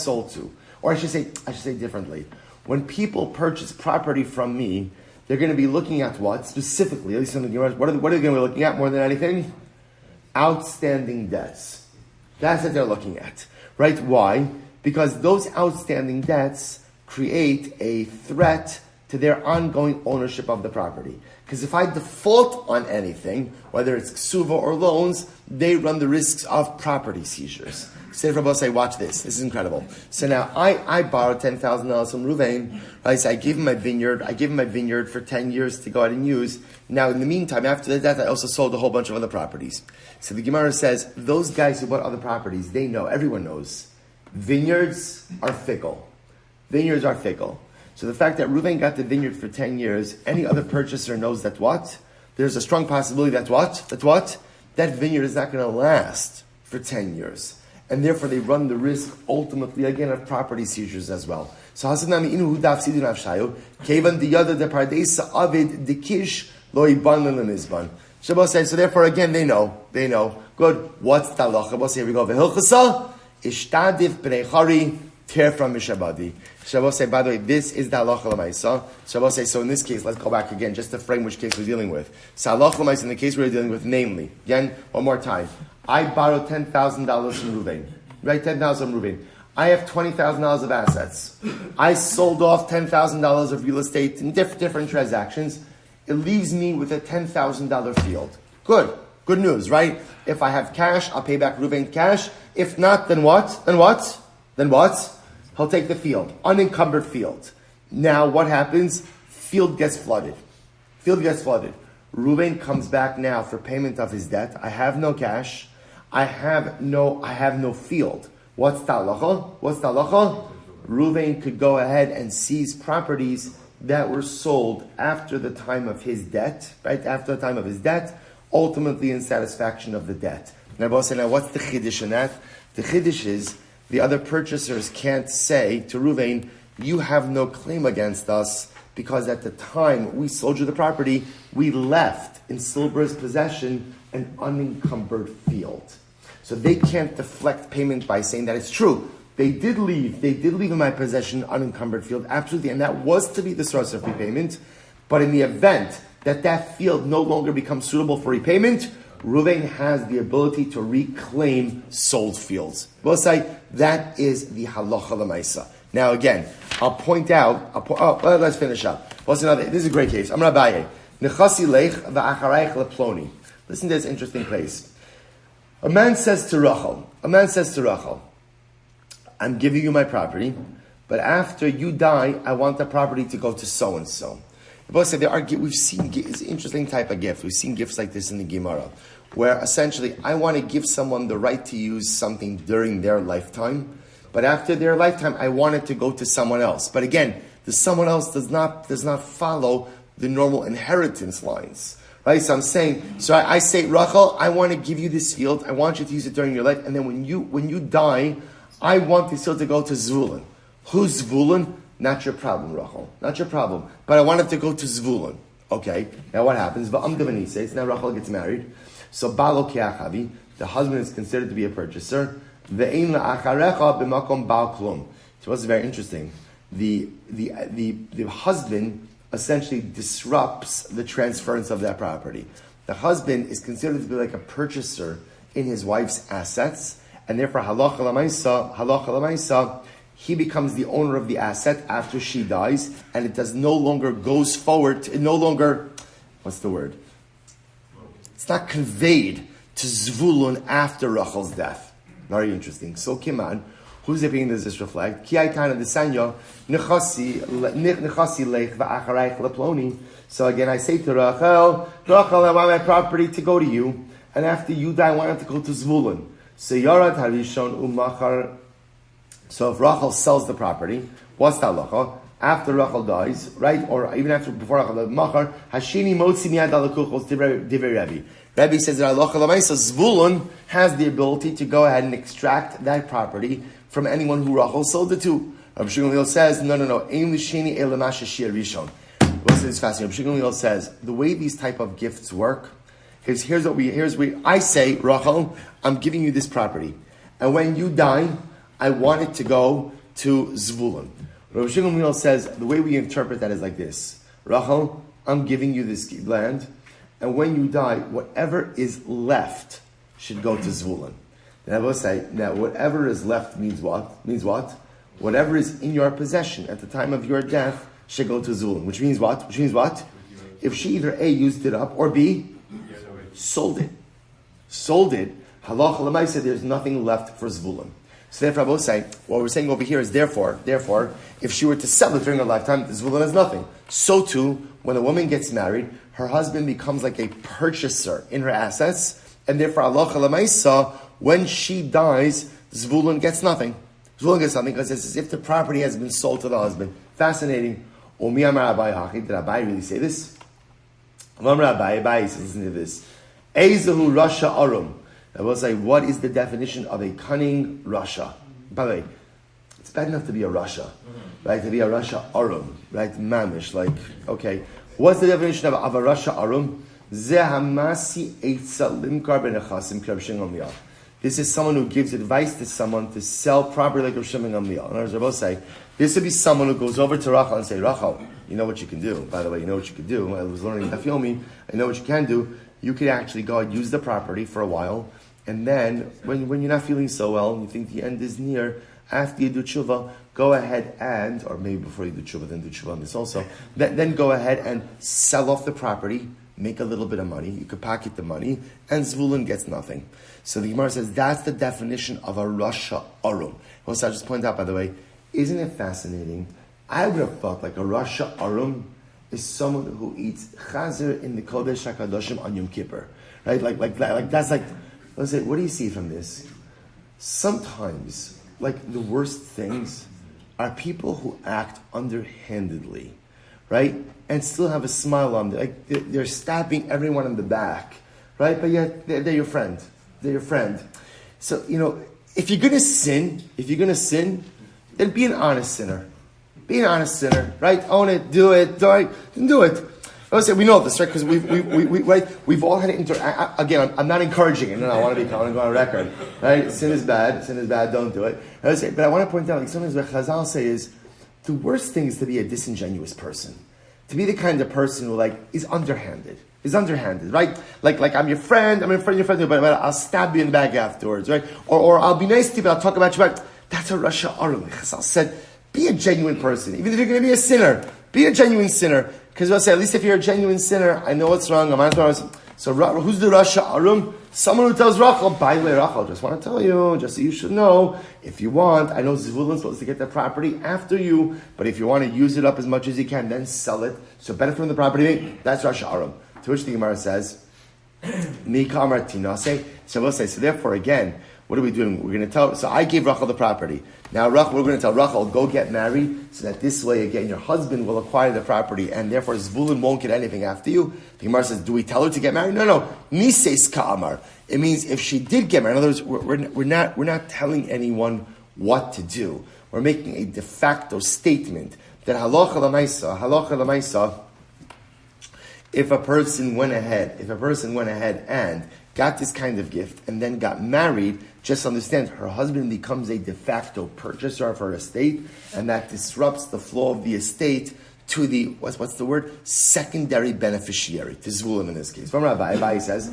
should say differently. When people purchase property from me, they're going to be looking at what? Specifically, at least in the Gemara, what are they going to be looking at more than anything? Outstanding debts. That's what they're looking at. Right? Why? Because those outstanding debts create a threat to their ongoing ownership of the property. Because if I default on anything, whether it's Kesuva or loans, they run the risks of property seizures. Say for say, watch this. This is incredible. So now I borrowed $10,000 from Reuven. Right? So I gave him my vineyard for 10 years to go out and use. Now in the meantime, after that, I also sold a whole bunch of other properties. So the Gemara says, those guys who bought other properties, they know, everyone knows, vineyards are fickle. So the fact that Reuven got the vineyard for 10 years, any other purchaser knows that what? There's a strong possibility that what? That vineyard is not going to last for 10 years. And therefore they run the risk, ultimately, again, of property seizures as well. So Hasanami inu hudaf sidun avshayo, kevan diyada de pardesa avid dikish lo iban le'mizban. Shabbos says, so therefore, again, they know. Good. What's the halacha? Shabbos, here we go. V'hilchasa, ishtadif b'nei chari, tear from mishabadi. Shabbos say, by the way, this is the halacha l'maisa. Shabbos say, so in this case, let's go back again, just to frame which case we're dealing with. So halacha l'maisa in the case we're dealing with, namely, again, one more time. I borrowed $10,000 from Reuven. Right, $10,000 from Reuven. I have $20,000 of assets. I sold off $10,000 of real estate in different transactions. It leaves me with a $10,000 field. Good news, right? If I have cash, I'll pay back Reuven cash. If not, then what? He'll take the field. Unencumbered field. Now, what happens? Field gets flooded. Reuven comes back now for payment of his debt. I have no cash. I have no field. What's the halacha? Reuven could go ahead and seize properties that were sold after the time of his debt, right? After the time of his debt, ultimately in satisfaction of the debt. Now, what's the chiddush in that? The chiddush is the other purchasers can't say to Reuven, you have no claim against us because at the time we sold you the property, we left in Silber's possession an unencumbered field. So they can't deflect payment by saying that it's true. They did leave in my possession unencumbered field, absolutely, and that was to be the source of repayment. But in the event that field no longer becomes suitable for repayment, Reuven has the ability to reclaim sold fields. We'll say that is the halacha l'maisa. Now again, I'll point out, let's finish up. What's another? This is a great case. I'm Rabbi. Nechasi lech va'acharayich leploni. Listen to this interesting place. A man says to Rachel, I'm giving you my property, but after you die, I want the property to go to so-and-so. Both say we've seen, it's an interesting type of gift. We've seen gifts like this in the Gemara, where essentially I want to give someone the right to use something during their lifetime, but after their lifetime, I want it to go to someone else. But again, the someone else does not follow the normal inheritance lines. Right? So I'm saying, I say, Rachel, I want to give you this field. I want you to use it during your life. And then when you die, I want this field to go to Zvulun. Who's Zvulun? Not your problem, Rachel. Not your problem. But I want it to go to Zvulun. Okay. Now what happens? Now Rachel gets married. So Balo Kiachavi, the husband is considered to be a purchaser. Ve'ein la'acharecha b'makom ba'al klum. So what's very interesting? The husband essentially disrupts the transference of that property. The husband is considered to be like a purchaser in his wife's assets, and therefore halacha l'maisa, he becomes the owner of the asset after she dies, and it no longer goes forward. What's the word? It's not conveyed to Zvulun after Rachel's death. Very interesting. So Kiman, who's it being does this reflect? Ki aitana the sanya nechasi lech va'acharayich leploni. So again, I say to Rachel, I want my property to go to you, and after you die, I want it to go to Zvulun. So Yarat harishon umachar. So if Rachel sells the property, what's the halacha? After Rachel dies, right, or even before Rachel dies, machar hashini motzi miyad alakuchos divrei Rebbe. Rebbe says that halacha l'maisa Zvulun has the ability to go ahead and extract that property from anyone who Rachel sold it to. Rabbi Shimon says, no, ein l'sheni elamash shir rishon. This is fascinating. Rabbi Shimon says the way these type of gifts work is here's what I say, Rachel, I'm giving you this property, and when you die, I want it to go to Zvulun. Rabbi Shimon says the way we interpret that is like this: Rachel, I'm giving you this land, and when you die, whatever is left should go to Zvulun. And I will say, now whatever is left means what? Means what? Whatever is in your possession at the time of your death should go to Zvulun. Which means what? If she either A, used it up, or B, sold it. Halacha l'maisa, there's nothing left for Zvulun. So therefore, I will say, what we're saying over here is therefore, if she were to sell it during her lifetime, Zvulun has nothing. So too, when a woman gets married, her husband becomes like a purchaser in her assets, and therefore, halacha l'maisa, when she dies, Zvulun gets nothing. Zvulun gets nothing because it's as if the property has been sold to the husband. Fascinating. Did Abai really say this? Abai says, listen to this. Ezehu Rasha Arum. I will say, what is the definition of a cunning Rasha? By the way, it's bad enough to be a Rasha, right? To be a Rasha Arum, right? Mamish, like, okay. What's the definition of a Rasha Arum? This is someone who gives advice to someone to sell property like Rav Shimon Gamliel. In other words, I will say, this would be someone who goes over to Rachel and say, Rachel, you know what you can do. By the way, you know what you can do. I was learning Daf Yomi. I know what you can do. You could actually go and use the property for a while, and then when you're not feeling so well and you think the end is near, after you do tshuva, go ahead and, or maybe before you do tshuva, then do tshuva on this also, then go ahead and sell off the property, make a little bit of money, you could pocket the money, and Zvulun gets nothing. So the Gemara says that's the definition of a Rasha Arum. Also, I just point out, by the way, isn't it fascinating? I would have thought like a Rasha Arum is someone who eats chazer in the Kodesh HaKadoshim on Yom Kippur. Right? Like that's like, let's say, what do you see from this? Sometimes, like the worst things are people who act underhandedly, right? And still have a smile on them. Like they're stabbing everyone in the back, right? But yet they're your friend. They're your friend. So, if you're going to sin, then be an honest sinner. Be an honest sinner, right? Own it, do it, do it. I say we know this, right? Because we've all had to again, I'm not encouraging it. No, I want to go on record, right? Sin is bad, don't do it. But I want to point out, like sometimes what Chazal say is, the worst thing is to be a disingenuous person. To be the kind of person who is underhanded. Right? Like I'm your friend, but I'll stab you in the back afterwards, right? Or I'll be nice to you, but I'll talk about you, but that's a Rasha Arum. Chazal said, be a genuine person. Even if you're going to be a sinner, be a genuine sinner. Because we'll say, at least if you're a genuine sinner, I know what's wrong, I'm not wrong. So who's the Rasha Arum? Someone who tells Rachel, by the way, Rachel, just want to tell you, just so you should know, if you want, I know Zvulin's supposed to get the property after you, but if you want to use it up as much as you can, then sell it. So benefit from the property, that's Rasha Arum. To which the Gemara says, Mi kamar tinase. So we'll say, so therefore again, what are we doing? We're going to tell, so I gave Rachel the property. Now Rachel, we're going to tell Rachel, go get married, so that this way again, your husband will acquire the property, and therefore Zvulun won't get anything after you. The Gemara says, do we tell her to get married? No. Nises ka'amar. It means if she did get married, in other words, we're not telling anyone what to do. We're making a de facto statement that halacha l'maisa, if a person went ahead and got this kind of gift and then got married, just understand her husband becomes a de facto purchaser of her estate, and that disrupts the flow of the estate to the, what's the word? Secondary beneficiary, to Zvulun in this case. From Rabbi says,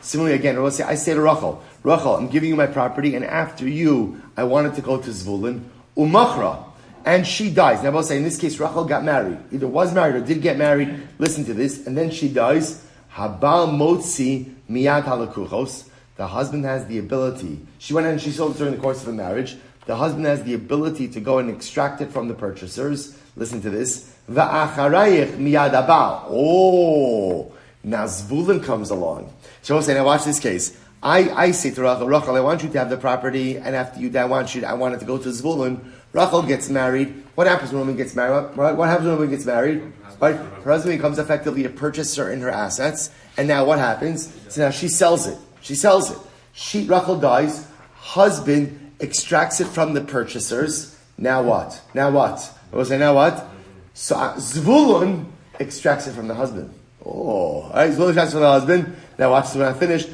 similarly again, I say to Rachel, I'm giving you my property, and after you, I wanted to go to Zvulun, umachra, and she dies. Now I will say, in this case, Rachel got married, either was married or did get married, listen to this, and then she dies, habal motzi miyad halakuchos. The husband has the ability, she went and she sold it during the course of the marriage, the husband has the ability to go and extract it from the purchasers. Listen to this. Va'acharayich miyad abal. Oh, now Zvulun comes along. So I'll say, now watch this case. I say to Rachel, I want you to have the property, and after you die, I want it to go to Zvulun. Rachel gets married. What happens when a woman gets married? What happens when a woman gets married? Right? Her husband becomes effectively a purchaser in her assets, and now what happens? So now she sells it. Rachel dies. Husband extracts it from the purchasers. Now what? I will say, now what? So Zvulun extracts it from the husband. Oh, all right. Zvulun extracts it from the husband. Now watch this when I finish. And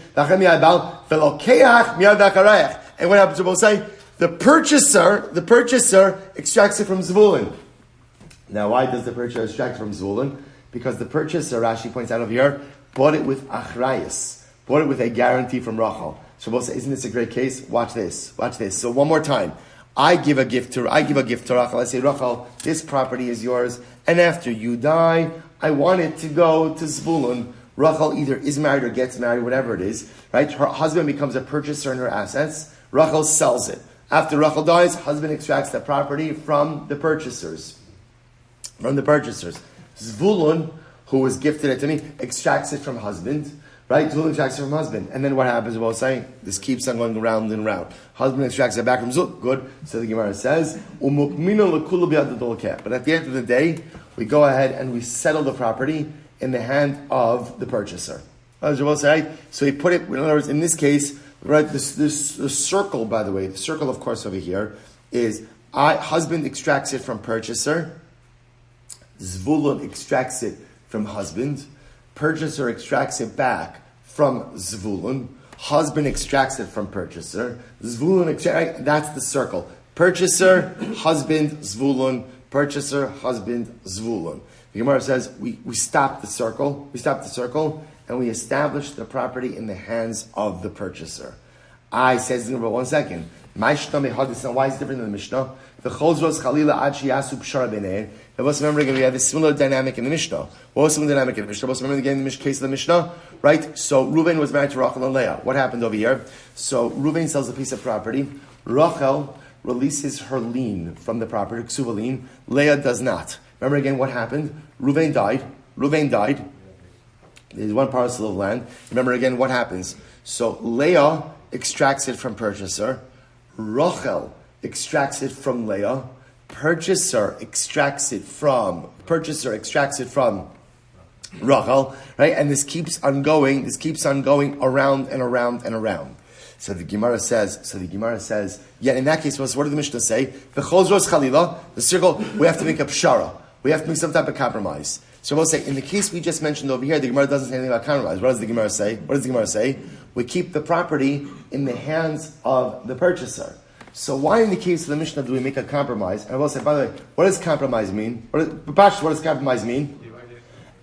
what happens to both say? The purchaser extracts it from Zvulun. Now why does the purchaser extract it from Zvulun? Because the purchaser, Rashi points out over here, bought it with achrayus, bought it with a guarantee from Rachel. So both say, isn't this a great case? Watch this. So one more time. I give a gift to Rachel. I say, Rachel, this property is yours, and after you die, I want it to go to Zvulun. Rachel either is married or gets married, whatever it is, right? Her husband becomes a purchaser in her assets. Rachel sells it. After Rachel dies, husband extracts the property from the purchasers. Zvulun, who was gifted it to me, extracts it from husband. Right? Zvulun extracts it from husband. And then what happens? We'll say, this keeps on going round and round. Husband extracts it back from Zvulun. Good. So the Gemara says, but at the end of the day, we go ahead and we settle the property in the hand of the purchaser. So he put it, in other words, in this case, right, this circle, by the way, the circle, of course, over here, is husband extracts it from purchaser, Zvulun extracts it from husband, purchaser extracts it back from Zvulun, husband extracts it from purchaser, Zvulun extracts, that's the circle. Purchaser, husband, Zvulun, purchaser, husband, Zvulun. The Gemara says, we stop the circle, and we establish the property in the hands of the purchaser. I says the Gemara, 1 second. Why is it different than the Mishnah? Remember again, we have a similar dynamic in the Mishnah. What was similar dynamic in the Mishnah? Remember again in the case of the Mishnah? Right? So Reuven was married to Rachel and Leah. What happened over here? So Reuven sells a piece of property. Rachel releases her lien from the property, Ksuva lien. Leah does not. Remember again what happened? Reuven died. There's one parcel of land. Remember again what happens? So Leah extracts it from purchaser. Rachel extracts it from Leah. Purchaser extracts it from Rachel. Right? And this keeps on going around and around and around. So the Gemara says, yeah, in that case, what did the Mishnah say? The circle, we have to make a pshara. We have to make some type of compromise. So we'll say, in the case we just mentioned over here, the Gemara doesn't say anything about compromise. What does the Gemara say? We keep the property in the hands of the purchaser. So why in the case of the Mishnah do we make a compromise? And I will say, by the way, what does compromise mean? What does compromise mean?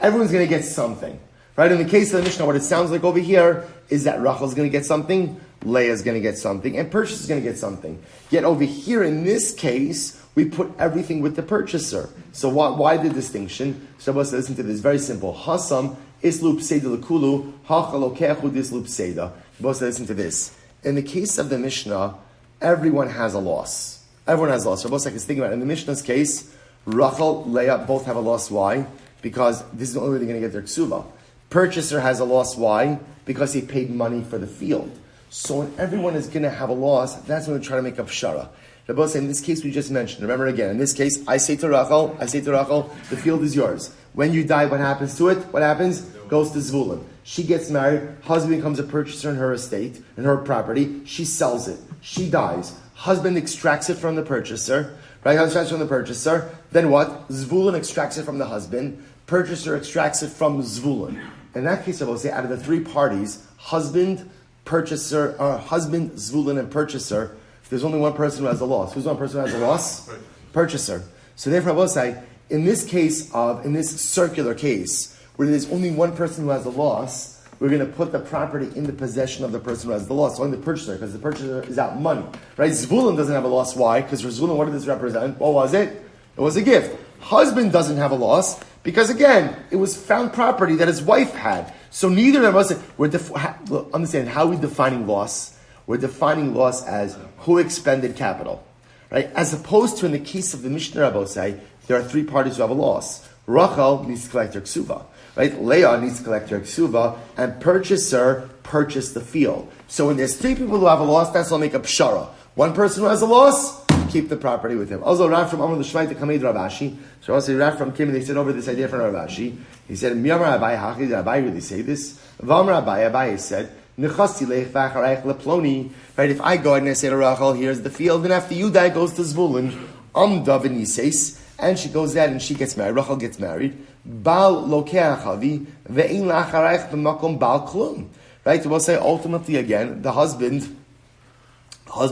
Everyone's going to get something. Right? In the case of the Mishnah, what it sounds like over here is that Rachel's going to get something, Leah's going to get something, and purchaser is going to get something. Yet over here in this case, we put everything with the purchaser. So why the distinction? Shabbos, listen to this. Very simple. Hasam Islu pseida lekulu, hachalokechu dislu pseida. Both listen to this. In the case of the Mishnah, everyone has a loss. Everyone has a loss. Both is thinking about it. In the Mishnah's case, Rachel, Leah both have a loss. Why? Because this is the only way they're going to get their ksuva. Purchaser has a loss. Why? Because he paid money for the field. So when everyone is going to have a loss, that's when we try to make up shara. Rabbi say in this case we just mentioned. Remember again, in this case, I say to Rachel, the field is yours. When you die, what happens to it? What happens? Goes to Zvulun. She gets married. Husband becomes a purchaser in her estate, in her property. She sells it. She dies. Husband extracts it from the purchaser. Right? Husband extracts it from the purchaser. Then what? Zvulun extracts it from the husband. Purchaser extracts it from Zvulun. In that case, I will say, out of the three parties, husband, Zvulun, and purchaser, there's only one person who has a loss. Who's one person who has a loss? Purchaser. So therefore, I will say, in this circular case, where there's only one person who has a loss, we're going to put the property in the possession of the person who has the loss, only the purchaser, because the purchaser is out money. Right? Zvulun doesn't have a loss. Why? Because for Zvulun, what did this represent? What was it? It was a gift. Husband doesn't have a loss, because again, it was found property that his wife had. So neither of us, understand how we're defining loss. We're defining loss as who expended capital. Right? As opposed to in the case of the Mishnah Rabbi say, there are three parties who have a loss. Rachel needs to collect her ksuva. Right? Leah needs to collect her ksuva, and purchaser purchased the field. So when there's three people who have a loss, that's all make a pshara. One person who has a loss, keep the property with him. Also, Rav from Amr l'Shmai to Kamed Ravashi. So also Rav from Kim, they said over this idea from Ravashi. He said, Miyamar Abai Haki, did Abai really say this? Vamar Abai said, Nechasti leich v'acharayich leploni. Right, if I go ahead and I say to Rachel, here's the field, and after you die, it goes to Zvulun. Amda v'nises, and she goes there and she gets married. Rachel gets married. Bal lokeach havi ve'in la'acharayich b'makom bal klum. Right, we'll say ultimately again, the husband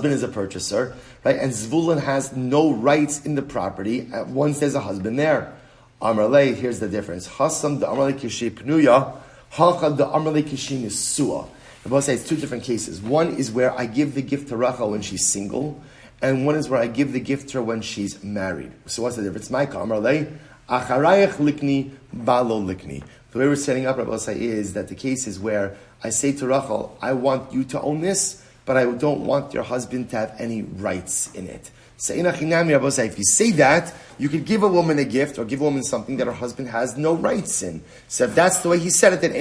is a purchaser, right? And Zvulun has no rights in the property once there's a husband there. Amrlei, here's the difference. Hasam the Amrlei Kishi Pnuya, Hacha the Amrlei Kishi Nisua. I both say it's two different cases. One is where I give the gift to Rachel when she's single, and one is where I give the gift to her when she's married. So what's the difference? Mike Amrlei, Acharayach Likni, Balo Likni. The way we're setting up, Rabbi say, is that the case is where I say to Rachel, I want you to own this, but I don't want your husband to have any rights in it. So if you say that, you could give a woman a gift or give a woman something that her husband has no rights in. So if that's the way he said it, then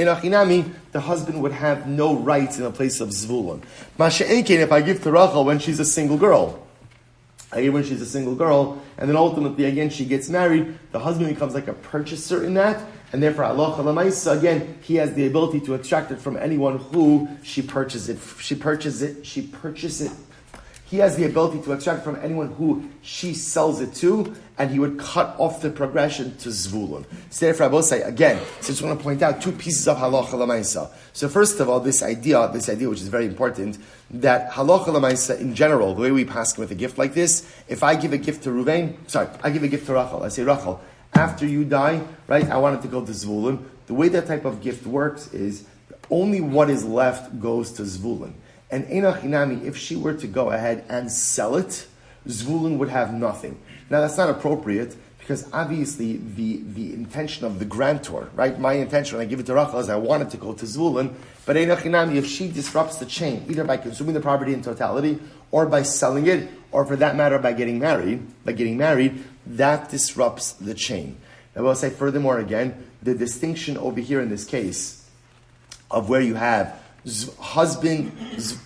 the husband would have no rights in the place of Zvulun. If I give to Rachel when she's a single girl, when she's a single girl, and then ultimately again she gets married, the husband becomes like a purchaser in that, and therefore Allah Lamaisa, again, he has the ability to extract it from anyone who she purchases it. He has the ability to extract from anyone who she sells it to, and he would cut off the progression to Zvulun. So therefore, I will say, again, since I want to point out two pieces of halacha l'maisa. So first of all, this idea which is very important, that halacha l'maisa in general, the way we pass with a gift like this, if I give a gift to I give a gift to Rachel. I say, Rachel, after you die, right, I want it to go to Zvulun. The way that type of gift works is only what is left goes to Zvulun. And Einach if she were to go ahead and sell it, Zvulun would have nothing. Now that's not appropriate because obviously the intention of the grantor, right? My intention when I give it to Rachel is I want it to go to Zvulun. But Einach if she disrupts the chain, either by consuming the property in totality, or by selling it, or for that matter by getting married, that disrupts the chain. I will say furthermore again, the distinction over here in this case of where you have husband,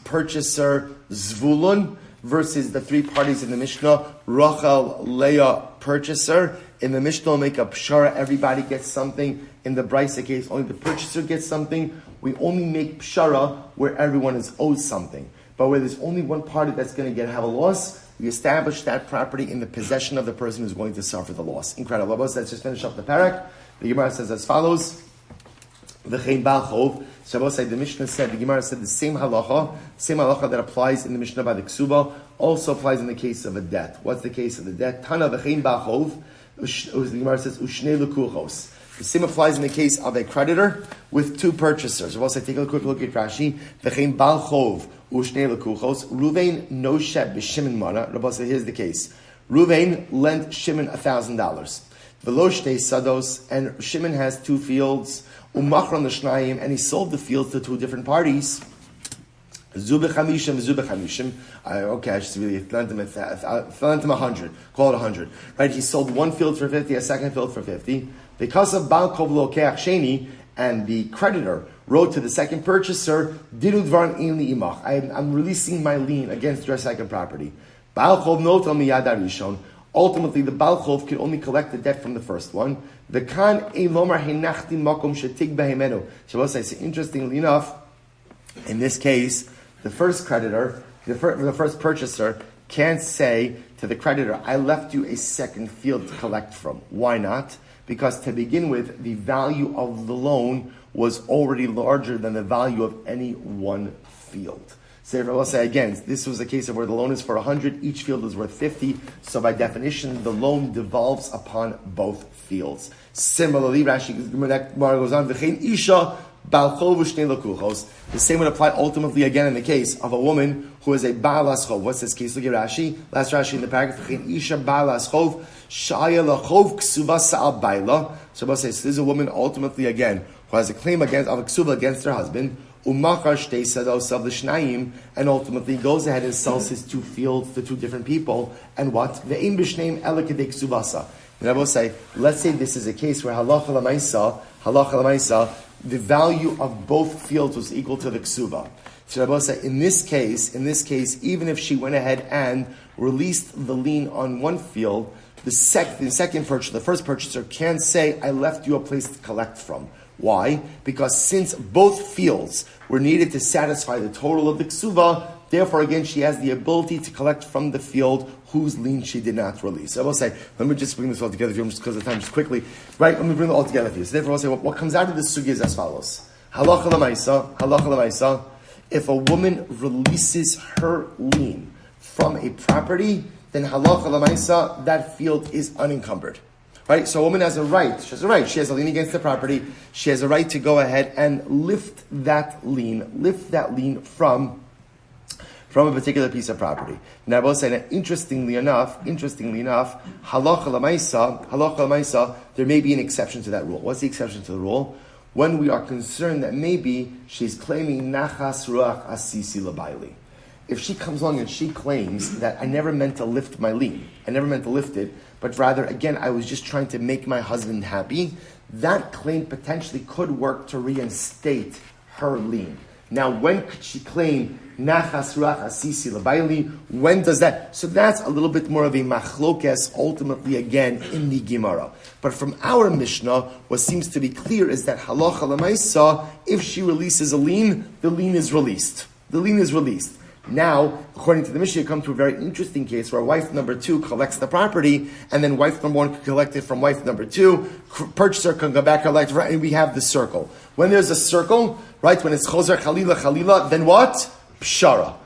purchaser, Zvulun, versus the three parties in the Mishnah, Rachel, Leah, purchaser. In the Mishnah, we'll make a pshara, everybody gets something. In the Brisa case, only the purchaser gets something. We only make pshara where everyone is owed something. But where there's only one party that's going to have a loss, we establish that property in the possession of the person who's going to suffer the loss. Incredible. Let's just finish up the parak. The Gemara says as follows. V'chein bal chov. Shabbos the Mishnah said, the Gemara said the same halacha that applies in the Mishnah by the Ksuba, also applies in the case of a debt. What's the case of the debt? Tana v'chein bal chov. The Gemara says, ushnei lekuchos. The same applies in the case of a creditor with two purchasers. Shabbos take a quick look at Rashi. V'chein bal chov ushnei lekuchos. Ruvain noshe b'Shimon mana. Rabbi said, here's the case. Ruvain lent Shimon $1,000. V'lo shtei sados, and Shimon has two fields. umachron l'shnayim, and he sold the fields to two different parties. Zubeh chamishim. Okay, I should really lent him 100. Call it 100. Right? He sold one field for 50, a second field for 50. Because of Baal Kov Lokeach Sheni, and the creditor wrote to the second purchaser, Diru Dvaran in Imach. I'm releasing my lien against your second property. Baal Chov notal miyad harishon. Ultimately, the Baal Chov can only collect the debt from the first one. The Kan Elomar Henachti Makom Shetig Behemenu. Shabbos says, interestingly enough, in this case, the first creditor, the first purchaser, can't say to the creditor, I left you a second field to collect from. Why not? Because to begin with, the value of the loan was already larger than the value of any one field. So I will say again, this was a case of where the loan is for 100, each field is worth 50, so by definition, the loan devolves upon both fields. Similarly, Rashi goes on, V'chein isha bal chov u'shnei lekuchos. The same would apply ultimately again in the case of a woman who is a baalas chov. What's this case? Look at Rashi. Last Rashi in the paragraph. V'chein isha baalas chov shaya lechov Kesuvos al baila. So this is a woman ultimately again who has a claim of a ksuva against her husband. Umachar shtei sados of the shnayim, and ultimately goes ahead and sells his two fields to two different people. And what? Ve'im b'shneim elakadei ksuvasa. And I will say, let's say this is a case where halacha l'maisa, the value of both fields was equal to the ksuva. So I will say, in this case, even if she went ahead and released the lien on one field, the first purchaser can't say, I left you a place to collect from. Why? Because since both fields were needed to satisfy the total of the ksuva, therefore again she has the ability to collect from the field whose lien she did not release. So I will say, let me just bring this all together for you, just because of time, just quickly. Right, let me bring it all together for you. So therefore I will say, what comes out of this sugi is as follows. Halacha l'maisa, if a woman releases her lien from a property, then halacha l'maisa, that field is unencumbered. Right, so a woman has a right. She has a lien against the property. She has a right to go ahead and lift that lien from a particular piece of property. Now, I will say that interestingly enough, halacha l'maisa, there may be an exception to that rule. What's the exception to the rule? When we are concerned that maybe she's claiming nachas ruach asisi l'bayli. If she comes along and she claims that I never meant to lift my lien, I never meant to lift it, but rather, again, I was just trying to make my husband happy, that claim potentially could work to reinstate her lien. Now, when could she claim nachas ruach asisi l'bayli? When does that? So that's a little bit more of a machlokes, ultimately, again, in the Gemara. But from our Mishnah, what seems to be clear is that halacha l'maisa, if she releases a lien, the lien is released. The lien is released. Now, according to the Mishnah, you come to a very interesting case where wife number 2 collects the property, and then wife number 1 can collect it from wife number 2, purchaser can go back, collect, and we have the circle. When there's a circle, right, when it's chozer, chalila, then what? Pshara.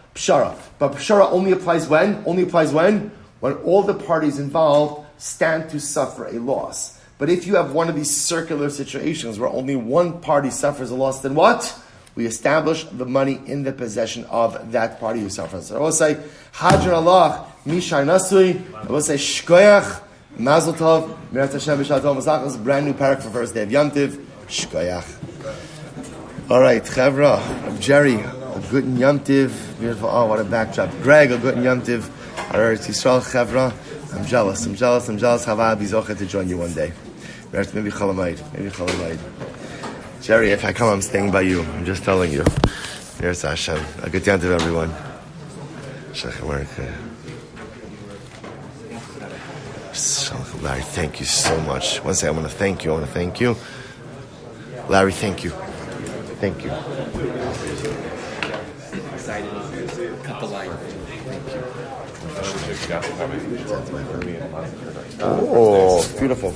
But pshara only applies when? When all the parties involved stand to suffer a loss. But if you have one of these circular situations where only one party suffers a loss, then what? We establish the money in the possession of that party who suffers. So I will say, Hadran Allah, Mishai Nasui. I will say, Shkoyach, Mazel Tov, Mirat Hashem, B'Shat Tov, Masachos, brand new parak for first day of Yom Tiv, Shkoyach. All right, Chevra, Jerry, a good Yom Tiv. Beautiful. Oh, what a backdrop. Greg, a good Yom Tiv. Eretz Yisrael, Chevra. I'm jealous. Hava Bizocha to join you one day. Maybe Chalamayid. Jerry, if I come, I'm staying by you. I'm just telling you. Here's Hashem. A good time to everyone. Larry, thank you so much. One second, I want to thank you. Larry, thank you. Thank you. Excited. Cut the line. Oh, beautiful.